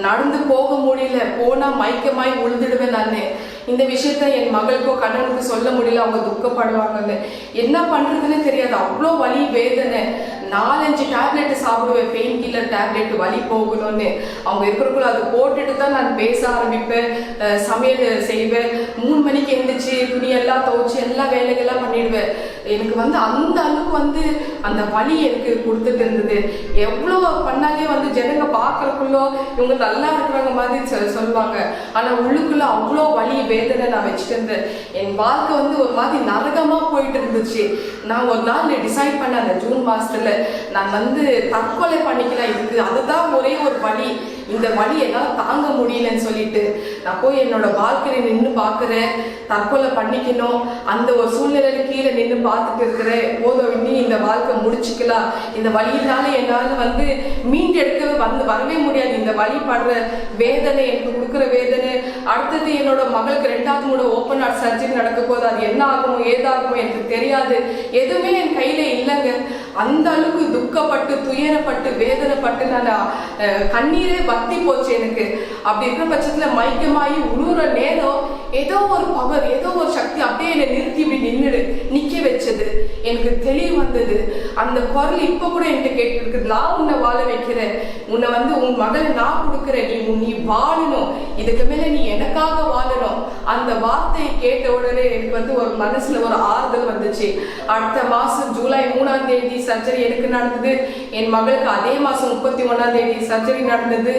நடந்து போக முடியல, போனா மயக்கமாய் உழுதுடுவேன் நானு. இந்த விஷயத்த என் மகளுக்கோ கண்ணனுக்கு சொல்ல முடியல, அவங்க துக்கப்படுவாங்கன்னு. என்ன பண்றதுன்னு தெரியாது, அவ்வளோ வலி வேதனை. 4-5 டேப்லெட் சாப்பிடுவேன், பெயின் கில்லர் டேப்லெட், வலி போகணும்னு. அவங்க இருக்கிறக்குள்ள அது போட்டுட்டு தான் நான் பேச ஆரம்பிப்பேன், சமையல் செய்வேன். 3 மணிக்கு எழுந்திரிச்சு துணியெல்லாம் துவைச்சு எல்லா வேலைகள்லாம் பண்ணிடுவேன். எனக்கு வந்து அந்த அளவுக்கு வந்து அந்த வலி எனக்கு கொடுத்துட்டு இருந்தது. எவ்வளோ பண்ணாலே வந்து ஜனங்க பார்க்கறக்குள்ளோ இவங்க நல்லா இருக்கிறவங்க மாதிரி சொல்லுவாங்க. ஆனால் உள்ளுக்குள்ள அவ்வளோ வலி வேதனை நான் வச்சுட்டு இருந்தேன். என் வாழ்க்கை வந்து ஒரு மாதிரி நரகமாக போயிட்டு இருந்துச்சு. நான் ஒரு நாள் டிசைட் பண்ண அந்த ஜூன் மாதத்துல நான் வந்து தற்கொலை பண்ணிக்கலாம், இதுக்கு அதுதான் ஒரே ஒரு வழி, இந்த வழி என்னால் தாங்க முடியலன்னு சொல்லிட்டு நான் போய் என்னோட வாழ்க்கையை நின்று பார்க்குறேன், தற்கொலை பண்ணிக்கணும். அந்த ஒரு சூழ்நிலையில கீழே நின்று பார்த்துட்டு இருக்கிறேன். போதும், இன்னி இந்த வாழ்க்கை முடிச்சுக்கலாம், இந்த வழியினால என்னால் வந்து மீண்டெடுக்கவே வரவே முடியாது. இந்த வழி படுற வேதனை, எனக்கு கொடுக்குற வேதனை. அடுத்தது என்னோட மகளுக்கு 2வது முறை ஓப்பன் ஹார்ட் சர்ஜரி நடக்க போது, அது என்ன ஆகுமோ ஏதாகுமோ எனக்கு தெரியாது. எதுவுமே என் கையில இல்லைங்க. அந்த அளவுக்கு துக்கப்பட்டு துயரப்பட்டு வேதனைப்பட்டு நான் கண்ணீரே வத்தி போச்சு எனக்கு. அப்படி இருக்கிற பட்சத்துல மயக்கமாயி உழுற நேரம் ஏதோ ஒரு பவர், ஏதோ ஒரு சக்தி அப்படியே என்னை நிறுத்தி இப்படி நிக்க வச்சது. எனக்கு தெளிவு வந்தது. அந்த குரல் இப்ப கூட என்கிட்ட கேட்டு இருக்குது, நான் உன்னை வாழ வைக்கிறேன், உன்னை வந்து உன் மகளை நான் கொடுக்குறேன், நீ வாழணும், இதுக்கு மேல நீ எனக்காக வாழணும். அந்த வார்த்தையை கேட்ட உடனே எனக்கு வந்து ஒரு மனசுல ஒரு ஆறுதல் வந்துச்சு. அடுத்த மாசம் ஜூலை 3ஆம் தேதி சர்ஜரி எனக்கு நடந்தது. என் மகளுக்கு அதே மாசம் 31ஆம் தேதி சர்ஜரி நடந்தது.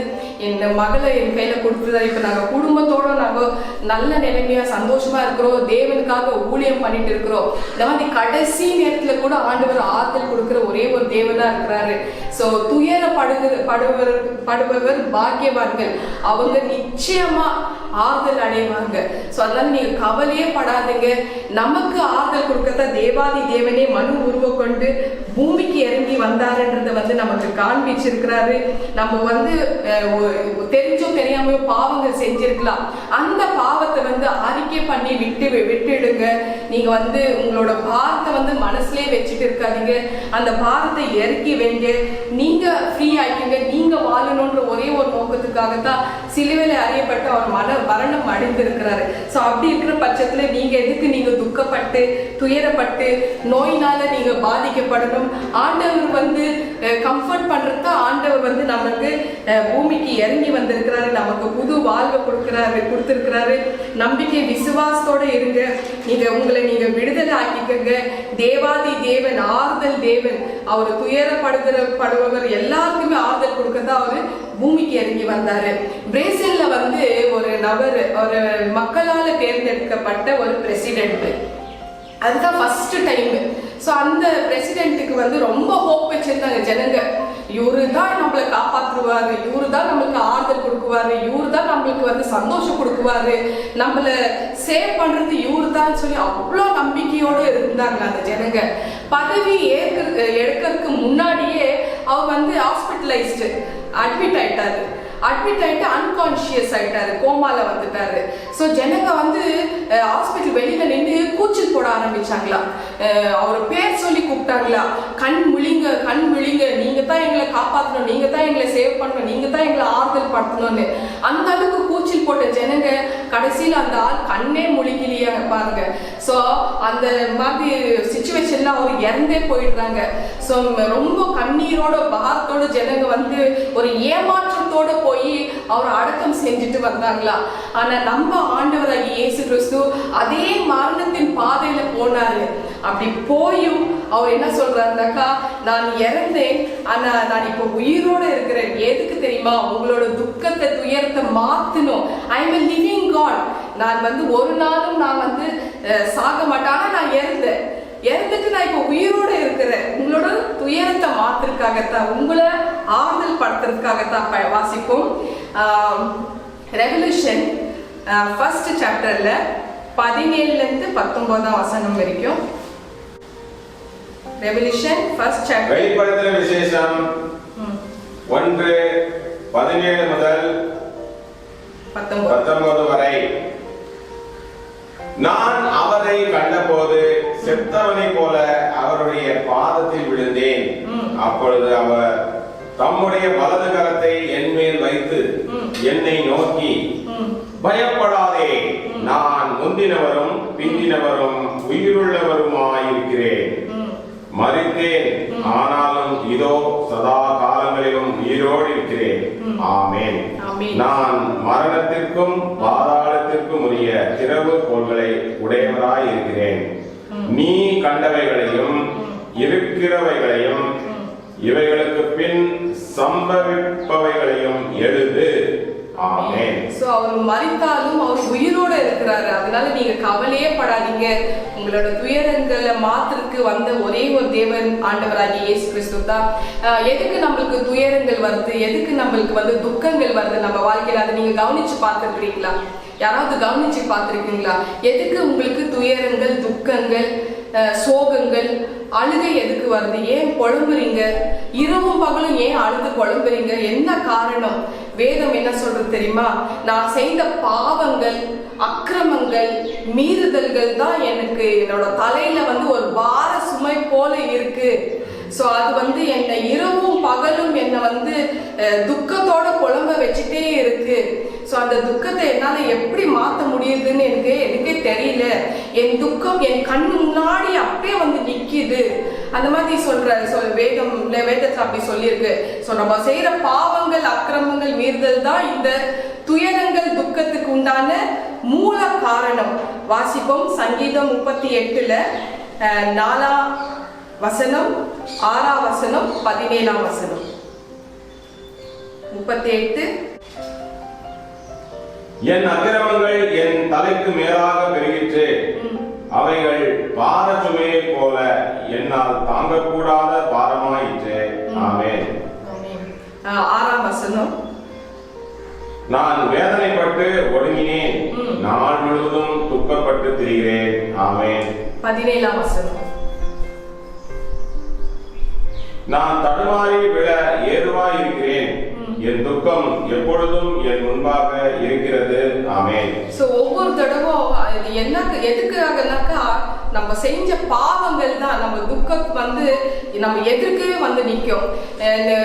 என் மகளை என் கையில கொடுத்ததா. இப்ப நாங்க குடும்பத்தோட நாங்க நல்ல நிலைமையா சந்தோஷமா இருக்கிறோம், தேவனுக்காக ஊழியம் பண்ணிட்டு இருக்கிறோம். இந்த மாதிரி கடைசி நேரத்துல கூட ஆண்டவர் ஆறுதல் கொடுக்கிற ஒரே ஒரு தேவனா இருக்கிறாரு. சோ படுபவர் பாக்கியவான்கள், அவங்க நிச்சயமா ஆறுதல் அடைவாங்க. சோ அதனால நீங்க கவலையே படாதீங்க. நமக்கு ஆறுதல் கொடுக்கத்தான் தேவாதி தேவனே மனு உருவ கொண்டு பூமிக்கு இறங்கி வந்தாருன்றத வந்து நமக்கு காண்பிச்சிருக்கிறாரு. நம்ம வந்து தெரிஞ்சோ தெரியாமையோ பாவங்கள் செஞ்சிருக்கலாம். அந்த பாவத்தை வந்து அறிக்கை பண்ணி விட்டுடுங்க. நீங்க வந்து உங்களோட பாரத்தை வந்து மனசுலயே வச்சுட்டு இருக்காதீங்க. அந்த பாரத்தை இறக்கி வைங்க. நீங்க ஃப்ரீ ஆயிக்கீங்க. நீங்க வாழணும்ன்ற ஒரே ஒரு நோக்கத்துக்காகத்தான் சிலுவையில அறியப்பட்ட அவர் மரணம் அடைந்திருக்கிறாரு. சோ அப்படி இருக்கிற பட்சத்துல நீங்க எதுக்கு நீங்க துக்கப்பட்டு துயரப்பட்டு நோயினால நீங்க பாதிக்கப்படணும்? ஆண்டவர் வந்து கம்ஃபர்ட் பண்றதுக்கு ஆண்டவர் வந்து நமக்கு பூமிக்கு இறங்கி வந்திருக்கிறாரு, நமக்கு புது வாழ்வை கொடுத்திருக்கிறாரு. நம்பிக்கை விசுவாசத்தோட இருங்க. உங்களை நீங்க விடுதலை ஆக்கிக்கங்க. தேவாதி தேவன், ஆறுதல் தேவன், அவர் துயரப்படுபவர் எல்லாருக்குமே ஆறுதல் கொடுக்கதான் அவரு பூமிக்கு இறங்கி வந்தாரு. பிரேசில்ல வந்து ஒரு நபர், ஒரு மக்களால தேர்ந்தெடுக்கப்பட்ட ஒரு பிரசிடென்ட், அதுதான் ஃபர்ஸ்ட் டைம். ஸோ அந்த பிரசிடென்ட்டுக்கு வந்து ரொம்ப ஹோப் வச்சிருந்தாங்க ஜனங்க. இவரு தான் நம்மளை காப்பாற்றுவாரு, இவரு தான் நம்மளுக்கு ஆறுதல் கொடுக்குவாரு, இவரு தான் நம்மளுக்கு வந்து சந்தோஷம் கொடுக்குவாரு, நம்மளை சேவ் பண்றது இவரு தான் சொல்லி அவ்வளோ நம்பிக்கையோடு இருந்தாங்க அந்த ஜனங்க. பதவி எடுக்கிறதுக்கு முன்னாடியே அவர் வந்து ஹாஸ்பிட்டலைஸ்டு அட்மிட் ஆயிட்டாரு. அட்மிட் ஆயிட்டு அன்கான்சியஸ் ஆயிட்டாரு, கோமால வந்துட்டாரு. ஸோ ஜனங்க வந்து ஹாஸ்பிட்டல் வெளியில நின்று கூச்சல் போட ஆரம்பிச்சாங்களா, அவர் பேர் சொல்லி கூப்பிட்டாங்களா, கண் விழிங்க, நீங்க தான் எங்களை காப்பாற்றணும், நீங்க தான் எங்களை சேவ் பண்ணணும், நீங்க தான் எங்களை ஆறுதல் படுத்தணும்னு அந்த அளவுக்கு கூச்சல் போட்ட ஜனங்க கடைசியில் அந்த ஆள் கண்ணே முழிக்கலையா பாருங்க. ஸோ அந்த மாதிரி சிச்சுவேஷன்ல அவர் இறந்தே போயிடுறாங்க. ஸோ ரொம்ப கண்ணீரோட பாரத்தோட ஜனங்க வந்து ஒரு ஏமாற்றத்தோட போய் அவர் அடக்கம் செஞ்சுட்டு வந்தாங்களா. ஆனா நம்ம ஆண்டவராகிய இயேசு கிறிஸ்து அதே மரணத்தின் பாதையில போனாரு. அப்படி போயும் அவர் என்ன சொல்றாருனாக்கா, நான் இறந்தேன், ஆனா நான் இப்போ உயிரோட இருக்கிறேன். எதுக்கு தெரியுமா? உங்களோட துக்கத்தை துயரத்தை மாத்தணும். I am a living God. நான் வந்து ஒரு நாளும் நான் வந்து சாக மாட்டேன். ஆனா நான் இறந்துட்டு நான் இப்போ உயிரோட இருக்கிறேன். உங்களோட துயரத்தை மாத்துறதுக்காகத்தான், உங்களை ஆறுதல் படுத்துறதுக்காகத்தான். வாசிப்போம் ரெவல்யூஷன் 1st சாப்டர்ல 17 to 19 வரைக்கும். Revolution 1st chapter. வெளிப்படுத்தல் விசேஷம் 1:17 முதல் 19 வரை. நான் அவரை கண்டபோது செத்தவனை போல அவருடைய பாதத்தில் விழுந்தேன். அப்பொழுது அவர் தம்முடைய வலது கரத்தை என் மேல் வைத்து என்னை நோக்கி, பயப்படாதே, நான் முந்தினவரும் பிந்தினவரும் உயிருள்ளவருமாயிருக்கிறேன். மரித்தேன், ஆனாலும் ஆமென். ஆமென். நான் மரணத்திற்கும் பாதாளத்திற்கும் உரிய திறவுகோல்களை உடையவராய் இருக்கிறேன். நீ கண்டவைகளையும் இருக்கிறவைகளையும் இவைகளுக்கு பின் சம்பவிப்பவைகளையும் எழுது. ஆமென். சோ அவர் மரித்தாலும் அவர் உயிரோட இருக்கிறாரு. அதனால நீங்க கவலையே படாதீங்க. உங்களோட துயரங்களை மாத்திற்கு வந்த ஒரே ஒரு தேவன் ஆண்டவராகிய இயேசு கிறிஸ்து தான். எதுக்கு நம்மளுக்கு துயரங்கள் வருது, எதுக்கு நம்மளுக்கு வந்து துக்கங்கள் வருது நம்ம வாழ்க்கையில, அதை நீங்க கவனிச்சு பார்த்துருக்கீங்களா? யாராவது கவனிச்சு பார்த்துருக்கீங்களா? எதுக்கு உங்களுக்கு துயரங்கள், துக்கங்கள், சோகங்கள், அழுகை எதுக்கு வருது? ஏன் புலம்புறீங்க? இரவும் பகலும் ஏன் அழுது புலம்புறீங்க? என்ன காரணம்? வேதம் என்ன சொல்றது தெரியுமா? நான் செய்த பாவங்கள், அக்கிரமங்கள், மீறுதல்கள் தான் எனக்கு என்னோட தலையில வந்து ஒரு பார சுமை போல இருக்கு. சோ அது வந்து என்னை இரவும் பகலும் என்னை வந்து துக்கத்தோட புலம்ப வச்சுட்டே இருக்கு. சோ அந்த துக்கத்தை என்னால எப்படி மாத்த முடியுதுன்னு எனக்கே தெரியல. என் துக்கம் என் கண்ணு முன்னாடி அப்படியே வந்து நிக்குது. அந்த மாதிரி வேதத்துல அப்படி சொல்லியிருக்கு. சோ நம்ம செய்யற பாவங்கள், அக்கிரமங்கள், மீறுதல் தான் இந்த துயரங்கள், துக்கத்துக்கு உண்டான மூல காரணம். வாசிப்போம். சங்கீதம் 38ல 4ஆம் வசனம், 6ஆம் வசனம், 17ஆம் வசனம். 38. என் அக்கிரமங்கள் என் தலைக்கு மேலாக பெருகிற்று, அவைகள் பார சுமையை போல என்னால் தாங்கக்கூடாத பாரமாயிற்று. ஆமென். 6ஆம் வசனம். நான் வேதனைப்பட்டு ஒடுங்கினேன், நாள் முழுவதும் துக்கப்பட்டு திரிகிறேன். ஆமென். 17ஆம் வசனம். நான் தடுமாறி விழ ஏதுவாய் இருக்கிறேன், என் துக்கம் எப்பொழுதும் என் முன்பாக இருக்கிறது. ஆமென். சோ ஒவ்வொரு தடவும் எதுக்காகனாக்கா நம்ம செஞ்ச பாவங்கள் தான் நம்ம துக்கம் வந்து நம்ம எதிர்க்கவே வந்து நிற்கும்.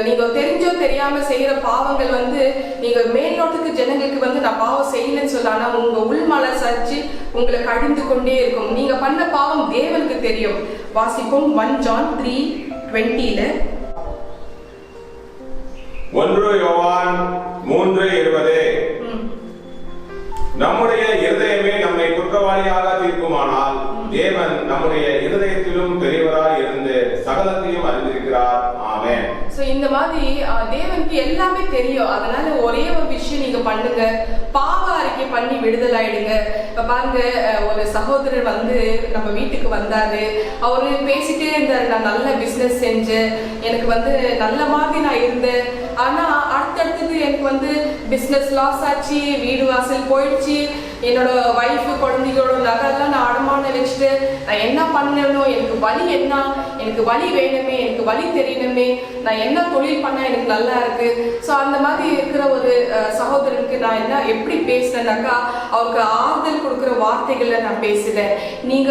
நீங்க தெரிஞ்சோ தெரியாம செய்யற பாவங்கள் வந்து நீங்க மேல்நோட்டுக்கு ஜனங்களுக்கு வந்து நான் பாவம் செய்யலன்னு சொல்லானா உங்க உள் மனசாட்சி உங்களை கடிந்து கொண்டே இருக்கும். நீங்க பண்ண பாவம் தேவனுக்கு தெரியும். வாசிப்போம். 1 John 3:20. 1 யோவான் 3:20. நம்முடைய இருதயமே நம்மை குற்றவாளியாக தீர்க்குமானால் தேவன் நம்முடைய இருதயத்திலும் பெரியவராய் இருந்து சகலத்தையும் அறிந்திருக்கிறார். ஆமென். சோ இந்த மாதிரி தேவனுக்கு எல்லாமே தெரியும். அதனால ஒரே ஒரு விஷயம் நீங்க பண்ணுங்க, பாவ அறிக்கை பண்ணி விடுதலாயிடுங்க. இப்ப பாருங்க, ஒரு சகோதரர் வந்து நம்ம வீட்டுக்கு வந்தாரு. அவரு பேசிட்டே இருந்தாரு, நான் நல்ல பிசினஸ் செஞ்சேன், எனக்கு வந்து நல்ல மாதிரி நான் இருந்தேன். ஆனா அடுத்தடுத்தது எனக்கு வந்து பிசினஸ் லாஸ் ஆச்சு, வீடு வாசல் போயிடுச்சு, என்னோட வைஃப் குழந்தைகளோட நகைலாம் நான் அடமானம் வச்சுட்டு நான் என்ன பண்ணணும், எனக்கு வழி என்ன, எனக்கு வழி வேணுமே, எனக்கு வழி தெரியணுமே, நான் என்ன தொழில் பண்ணா எனக்கு நல்லா இருக்கு. ஸோ அந்த மாதிரி இருக்கிற ஒரு சகோதரனுக்கு நான் எப்படி பேசுனேன்னாக்கா, அவருக்கு ஆறுதல் கொடுக்குற வார்த்தைகளை நான் பேசுறேன். நீங்க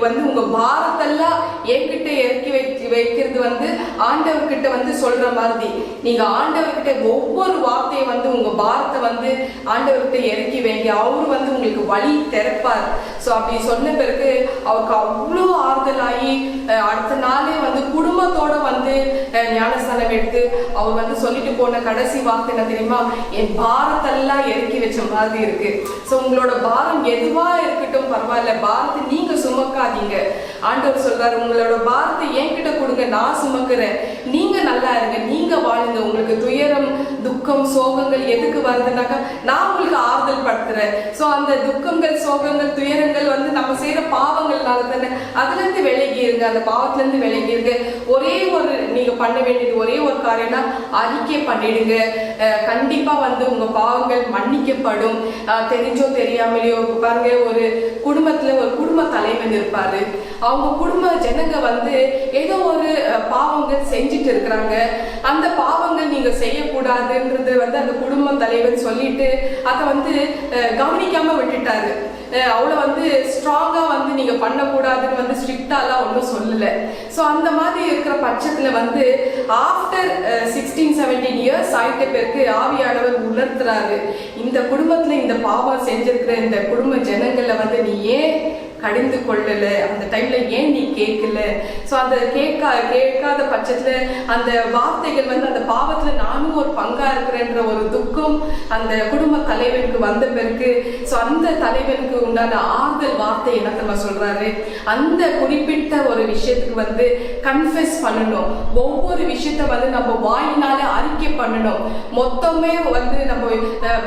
வந்து உங்க பாரத்தெல்லாம் என்கிட்ட இறக்கி வைக்கிறது வந்து ஆண்டவர்கிட்ட வந்து சொல்ற மாதிரி, நீங்க ஆண்டவர்கிட்ட ஒவ்வொரு வார்த்தையை வந்து உங்க பாரத்தை வந்து ஆண்டவர்கிட்ட இறக்கி வைங்க. அவரு வந்து உங்களுக்கு வழி திறப்பார். ஸோ அப்படி சொன்ன பிறகு அவருக்கு அவ்வளோ ஆறுதலாகி அடுத்த நாளே வந்து குடும்பத்தோட வந்து ஞானஸ்தானம் எடுத்து அவர் வந்து சொல்லிட்டு போன கடைசி வார்த்தை என்ன தெரியுமா? என் பாரத்தெல்லாம் இறக்கி வச்ச மாதிரி இருக்கு. ஸோ உங்களோட பாரம் எதுவா இருக்கட்டும் பரவாயில்ல, பாரத்தை நீங்க சுமக்காதீங்க. ஆண்டவர் சொல்றாரு, உங்களோட பாரத்தை என்கிட்ட கொடுங்க, நான் சுமக்கிறேன், நீங்க நல்லா இருங்க, நீங்க வாழுங்க. உங்களுக்கு துயரம், துக்கம், சோகங்கள் எதுக்கு வருதுனாக்கா நான் உங்களுக்கு ஆறுதல் படுத்துறேன். ஸோ அந்த துக்கங்கள், சோகங்கள், துயரங்கள் வந்து நம்ம செய்யற பாவங்கள்னால தானே. அதுல இருந்து விலகி இருங்க, அந்த பாவத்துல இருந்து விலகி இருங்க. ஒரே ஒரு நீங்க பண்ண வேண்டியது ஒரே ஒரு காரியம்னா அறிக்கை பண்ணிடுங்க. கண்டிப்பா வந்து உங்க பாவங்கள் மன்னிக்கப்படும். தெரிஞ்சோ தெரியாமலையோ பாருங்க, ஒரு குடும்பத்துல ஒரு குடும்ப தலைவன் இருப்பாரு. அவங்க குடும்ப ஜனங்க வந்து ஏதோ ஒரு பாவங்கள் செஞ்சுட்டு இருக்கிறாங்க. அந்த பாவங்கள் நீங்க செய்யக்கூடாதுன்றது வந்து அந்த குடும்ப தலைவன் சொல்லிட்டு அதை வந்து கவனிக்காம விட்டுட்டாரு. அவளை வந்து ஸ்ட்ராங்கா வந்து நீங்க பண்ணக்கூடாதுன்னு வந்து ஸ்ட்ரிக்டாலாம் ஒன்றும் சொல்லல. ஸோ அந்த மாதிரி இருக்கிற பட்சத்துல வந்து ஆஃப்டர் 16-17 இயர்ஸ் ஆயிட்ட பிறகு ஆவியானவர் உணர்த்துறாரு, இந்த குடும்பத்துல இந்த பாவம் செஞ்சிருக்கிற இந்த குடும்ப ஜனங்களை வந்து நீ ஏன் கடிந்து கொள்ளல, அந்த டைம்ல பைபிளை ஏன் நீ கேட்கல? ஸோ அந்த கேட்காத பட்சத்துல அந்த வார்த்தைகள் வந்து அந்த பாவத்துல நானும் ஒரு பங்கா இருக்கிறேன்ற ஒரு துக்கம் அந்த குடும்ப தலைவனுக்கு வந்த பிறகு, ஸோ அந்த தலைவனுக்கு உண்டான ஆறுதல் வார்த்தை என்ன நம்ம சொல்றாரு, அந்த குறிப்பிட்ட ஒரு விஷயத்துக்கு வந்து கன்ஃபெஸ் பண்ணணும். ஒவ்வொரு விஷயத்த வந்து நம்ம வாயினால அறிக்கை பண்ணணும். மொத்தமே வந்து நம்ம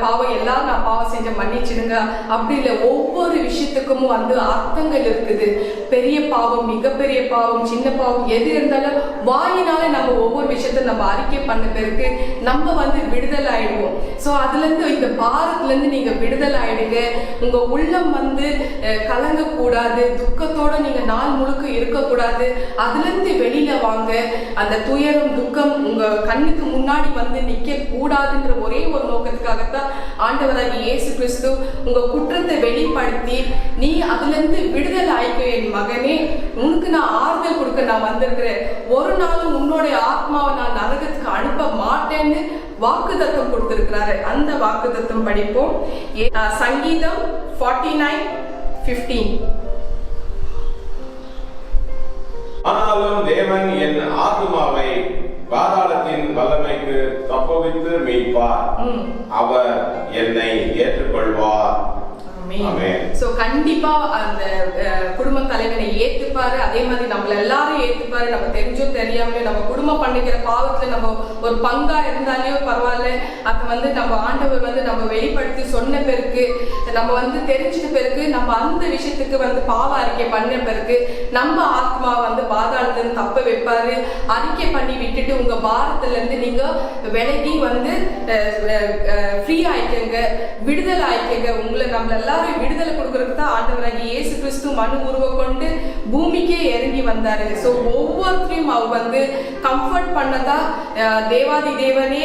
பாவம் எல்லாம் நான் பாவம் செஞ்ச மன்னிச்சிடுங்க அப்படி இல்லை. ஒவ்வொரு விஷயத்துக்கும் வந்து அர்த்தங்கள் இருக்குது. பெரிய பாவம், மிகப்பெரிய பாவம், சின்ன பாவம் எது இருந்தாலும் வாயினால நம்ம ஒவ்வொரு விஷயத்த நம்ம அறிக்கை பண்ண பிறகு நம்ம வந்து விடுதலை ஆயிடுவோம். ஸோ அதுல இருந்து இந்த பாரத்துல இருந்து நீங்க விடுதலை ஆயிடுங்க. உங்க உள்ளம் வந்து கலங்கக்கூடாது, துக்கத்தோட நீங்க நாள் முழுக்க இருக்கக்கூடாது. அதுல இருந்து வெளியில வாங்க. அந்த துயரம், துக்கம் உங்க கண்ணுக்கு முன்னாடி வந்து நிக்க கூடாதுன்ற ஒரே ஒரு நோக்கத்துக்காகத்தான் ஆண்டவராகிய இயேசு கிறிஸ்து உங்க குற்றத்தை வெளிப்படுத்தி நீ அதுல இருந்து விடுதலை ஆயிக்க என் மகனே, உனக்கு நான் ஆறுதல் கொடுக்க நான் வந்திருக்கிறேன், ஒரு நாளும் உன்னுடைய ஆத்மாவை நான் நரகத்துக்கு அனுப்ப மாட்டேன்னு வாக்குத்தத்தம் கொடுத்திருக்கிறாரு. அந்த வாக்குத்தத்தம் படிப்போம். சங்கீதம் 49:15. ஆனாலும் தேவன் என் ஆத்துமாவை பாதாளத்தின் வல்லமைக்கு தப்புவித்து மீட்பார், அவர் என்னை ஏற்றுக்கொள்வார். சோ கண்டிப்பா அந்த குடும்ப தலைவனை ஏத்துப்பாரு. அதே மாதிரி நம்மள எல்லாரும் ஏத்துப்பாரு. நம்ம தெரிஞ்சோ தெரியாமலோ நம்ம குடும்பம் பண்ணிக்கிற பாவத்துல நம்ம ஒரு பங்கா இருந்தாலே பரவாயில்ல, அது வந்து நம்ம ஆண்டவர் வந்து நம்ம வெளிப்படுத்தி சொன்ன பிறகு, நம்ம வந்து தெரிஞ்சிட்ட பிறகு, நம்ம அந்த விஷயத்துக்கு வந்து பாவ அறிக்கை பண்ண பிறகு நம்ம ஆத்மா வந்து பாதாளத்துல தப்ப வைப்பாரு. அறிக்கை பண்ணி விட்டுட்டு உங்க பாரத்துல இருந்து நீங்க விலகி வந்து ஃப்ரீ ஆயிக்கங்க, விடுதலை ஆயிக்கங்க. உங்களை நம்மள எல்லாரும் விடுதலை கொடுக்கறதுக்கு தான் ஆண்டவராகிய இயேசு கிறிஸ்து மனு உருவ கொண்டு பூமிக்கே இறங்கி வந்தாரு. ஸோ ஒவ்வொருத்தரையும் அவர் வந்து கம்ஃபர்ட் பண்ணதா தேவாதி தேவனே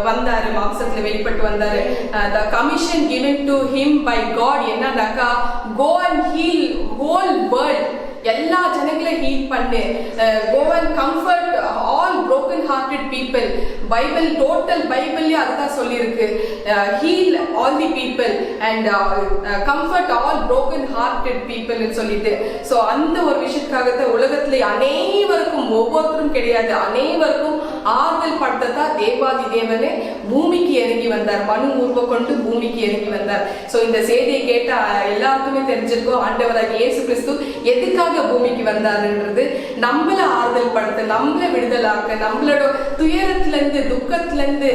வந்தாரு, மாம்சத்துல வெளிப்பட்டு வந்தாரு. The commission given to him by God என்னன்னாக்கா, go and heal whole world, எல்லா ஜனங்களை ஹீல் பண்ணு, go and comfort all broken hearted people. Bible total பைபிள்லயே அதுதான் சொல்லியிருக்கு, heal all the people and comfort all broken hearted people ன்னு சொல்லிட்டு. ஸோ அந்த ஒரு விஷயத்துக்காகத்தான் உலகத்துல அனைவருக்கும், ஒவ்வொருத்தரும் கிடையாது, அனைவருக்கும் ஆறுதல் படுத்ததா தேவாதி தேவனே பூமிக்கு இறங்கி வந்தார், மனு உருவ கொண்டு பூமிக்கு இறங்கி வந்தார். ஸோ இந்த செய்தியை கேட்ட எல்லாருக்குமே தெரிஞ்சிருக்கும் ஆண்டவராகிய இயேசு கிறிஸ்து எதுக்காக பூமிக்கு வந்தாருன்றது. நம்மள ஆறுதல் படுத்த, நம்மள விடுதலாக்க, நம்மளோட துயரத்துல இருந்து துக்கத்துல இருந்து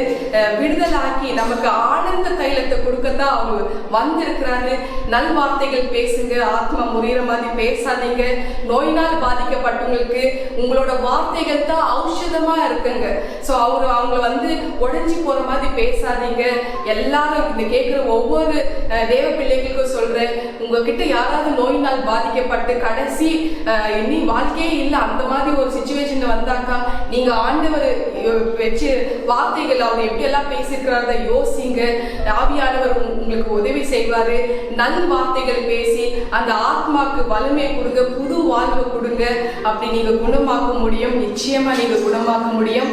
விடுதலாக்கி நமக்கு ஆனந்த தைலத்தை கொடுக்கத்தான் அவரு வந்திருக்கிறாரு. நல் வார்த்தைகள் பேசுங்க, ஆத்மா முறிகிற மாதிரி பேசாதீங்க. நோயினால் பாதிக்கப்பட்டவங்களுக்கு உங்களோட வார்த்தைகள் தான் ஔஷதமா இருக்குங்க. ஸோ அவங்கள வந்து உடைஞ்சி போற மாதிரி பேசாதீங்க. எல்லாரும் இந்த கேட்கிற ஒவ்வொரு தேவ பிள்ளைகளுக்கும் சொல்றேன், உங்ககிட்ட யாராவது நோயினால் பாதிக்கப்பட்டு கடைசி இனி வாழ்க்கையே இல்லை அந்த மாதிரி ஒரு சிச்சுவேஷன்ல வந்தாக்கா, நீங்க ஆண்டவர் வச்சு வார்த்தைகள் அவர் எப்படி எல்லாம் பேசியிருக்கிறார யோசிங்க. ஆவியானவர் உங்களுக்கு உதவி செய்வாரு. நல் வார்த்தைகள் பேசி அந்த ஆத்மாக்கு வலிமை கொடுங்க, புது வாழ்வு கொடுங்க. அப்படி நீங்க குணமாக்க முடியும், நிச்சயமா நீங்க குணமாக்க முடியும்.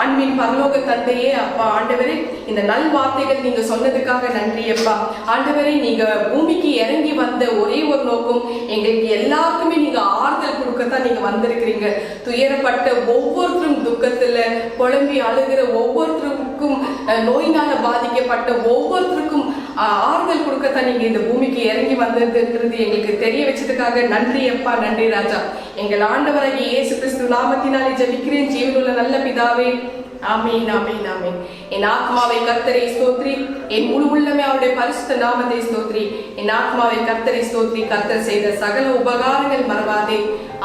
அன்பின் பரலோக தந்தையே, அப்பா ஆண்டவரே, இந்த நல் வார்த்தைகள் நீங்க சொன்னதுக்காக நன்றி அப்பா. ஆண்டவரே, நீங்க பூமிக்கு இறங்கி வந்த ஒரே ஒரு நோக்கம், எங்களுக்கு எல்லாருக்குமே நீங்க ஆறுதல் கொடுக்கத்தான் நீங்க வந்திருக்கிறீங்க. துயரப்பட்ட ஒவ்வொருத்தரும், துக்கத்துல குழம்பி அழுகிற ஒவ்வொருத்தருக்கும், நோயினால பாதிக்கப்பட்ட ஒவ்வொருத்தருக்கும் ஆறுதல் கொடுக்கத்தான் நீங்க இந்த பூமிக்கு இறங்கி வந்ததுன்றது எங்களுக்கு தெரிய வச்சதுக்காக நன்றி அப்பா, நன்றி ராஜா. எங்கள் ஆண்டவராகிய இயேசு கிறிஸ்து நாமத்தினாலே ஜெபிக்கிறேன் ஜீவனுள்ள நல்ல பிதாவே. ஆமீன், ஆமீன், ஆமீன். என் ஆத்மாவை கர்த்தரை ஸ்தோத்ரி, என் முழு உள்ளமே அவருடைய பரிசுத்த நாமத்தை ஸ்தோத்ரி. என் ஆத்மாவை கர்த்தரை ஸ்தோத்ரி, கர்த்தர் செய்த சகல உபகாரங்கள் மறவாதே.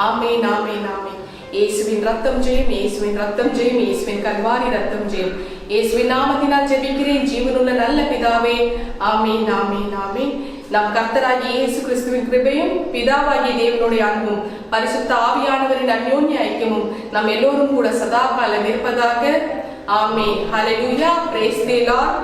ஆமீன், ஆமீன், ஆமீன். இயேசுவின் ரத்தம் ஜெயம், இயேசுவின் ரத்தம் ஜெயம், இயேசுவின் கல்வாரி ரத்தம் ஜெயம். இயேசுவின் நாமத்தினால் ஜெபிக்கிறேன் ஜீவனுள்ள நல்ல பிதாவே. ஆமீன், ஆமீன், ஆமீன். நம் கர்த்தராகிய இயேசு கிறிஸ்துவின் கிருபையும் பிதாவாகிய தேவனுடைய அன்பும் பரிசுத்த ஆவியானவரின் அந்யோன்ய ஐக்கியமும் நம் எல்லோரும் கூட சதா காலம் இருப்பதாக. ஆமீன். ஹல்லேலூயா. Praise the Lord.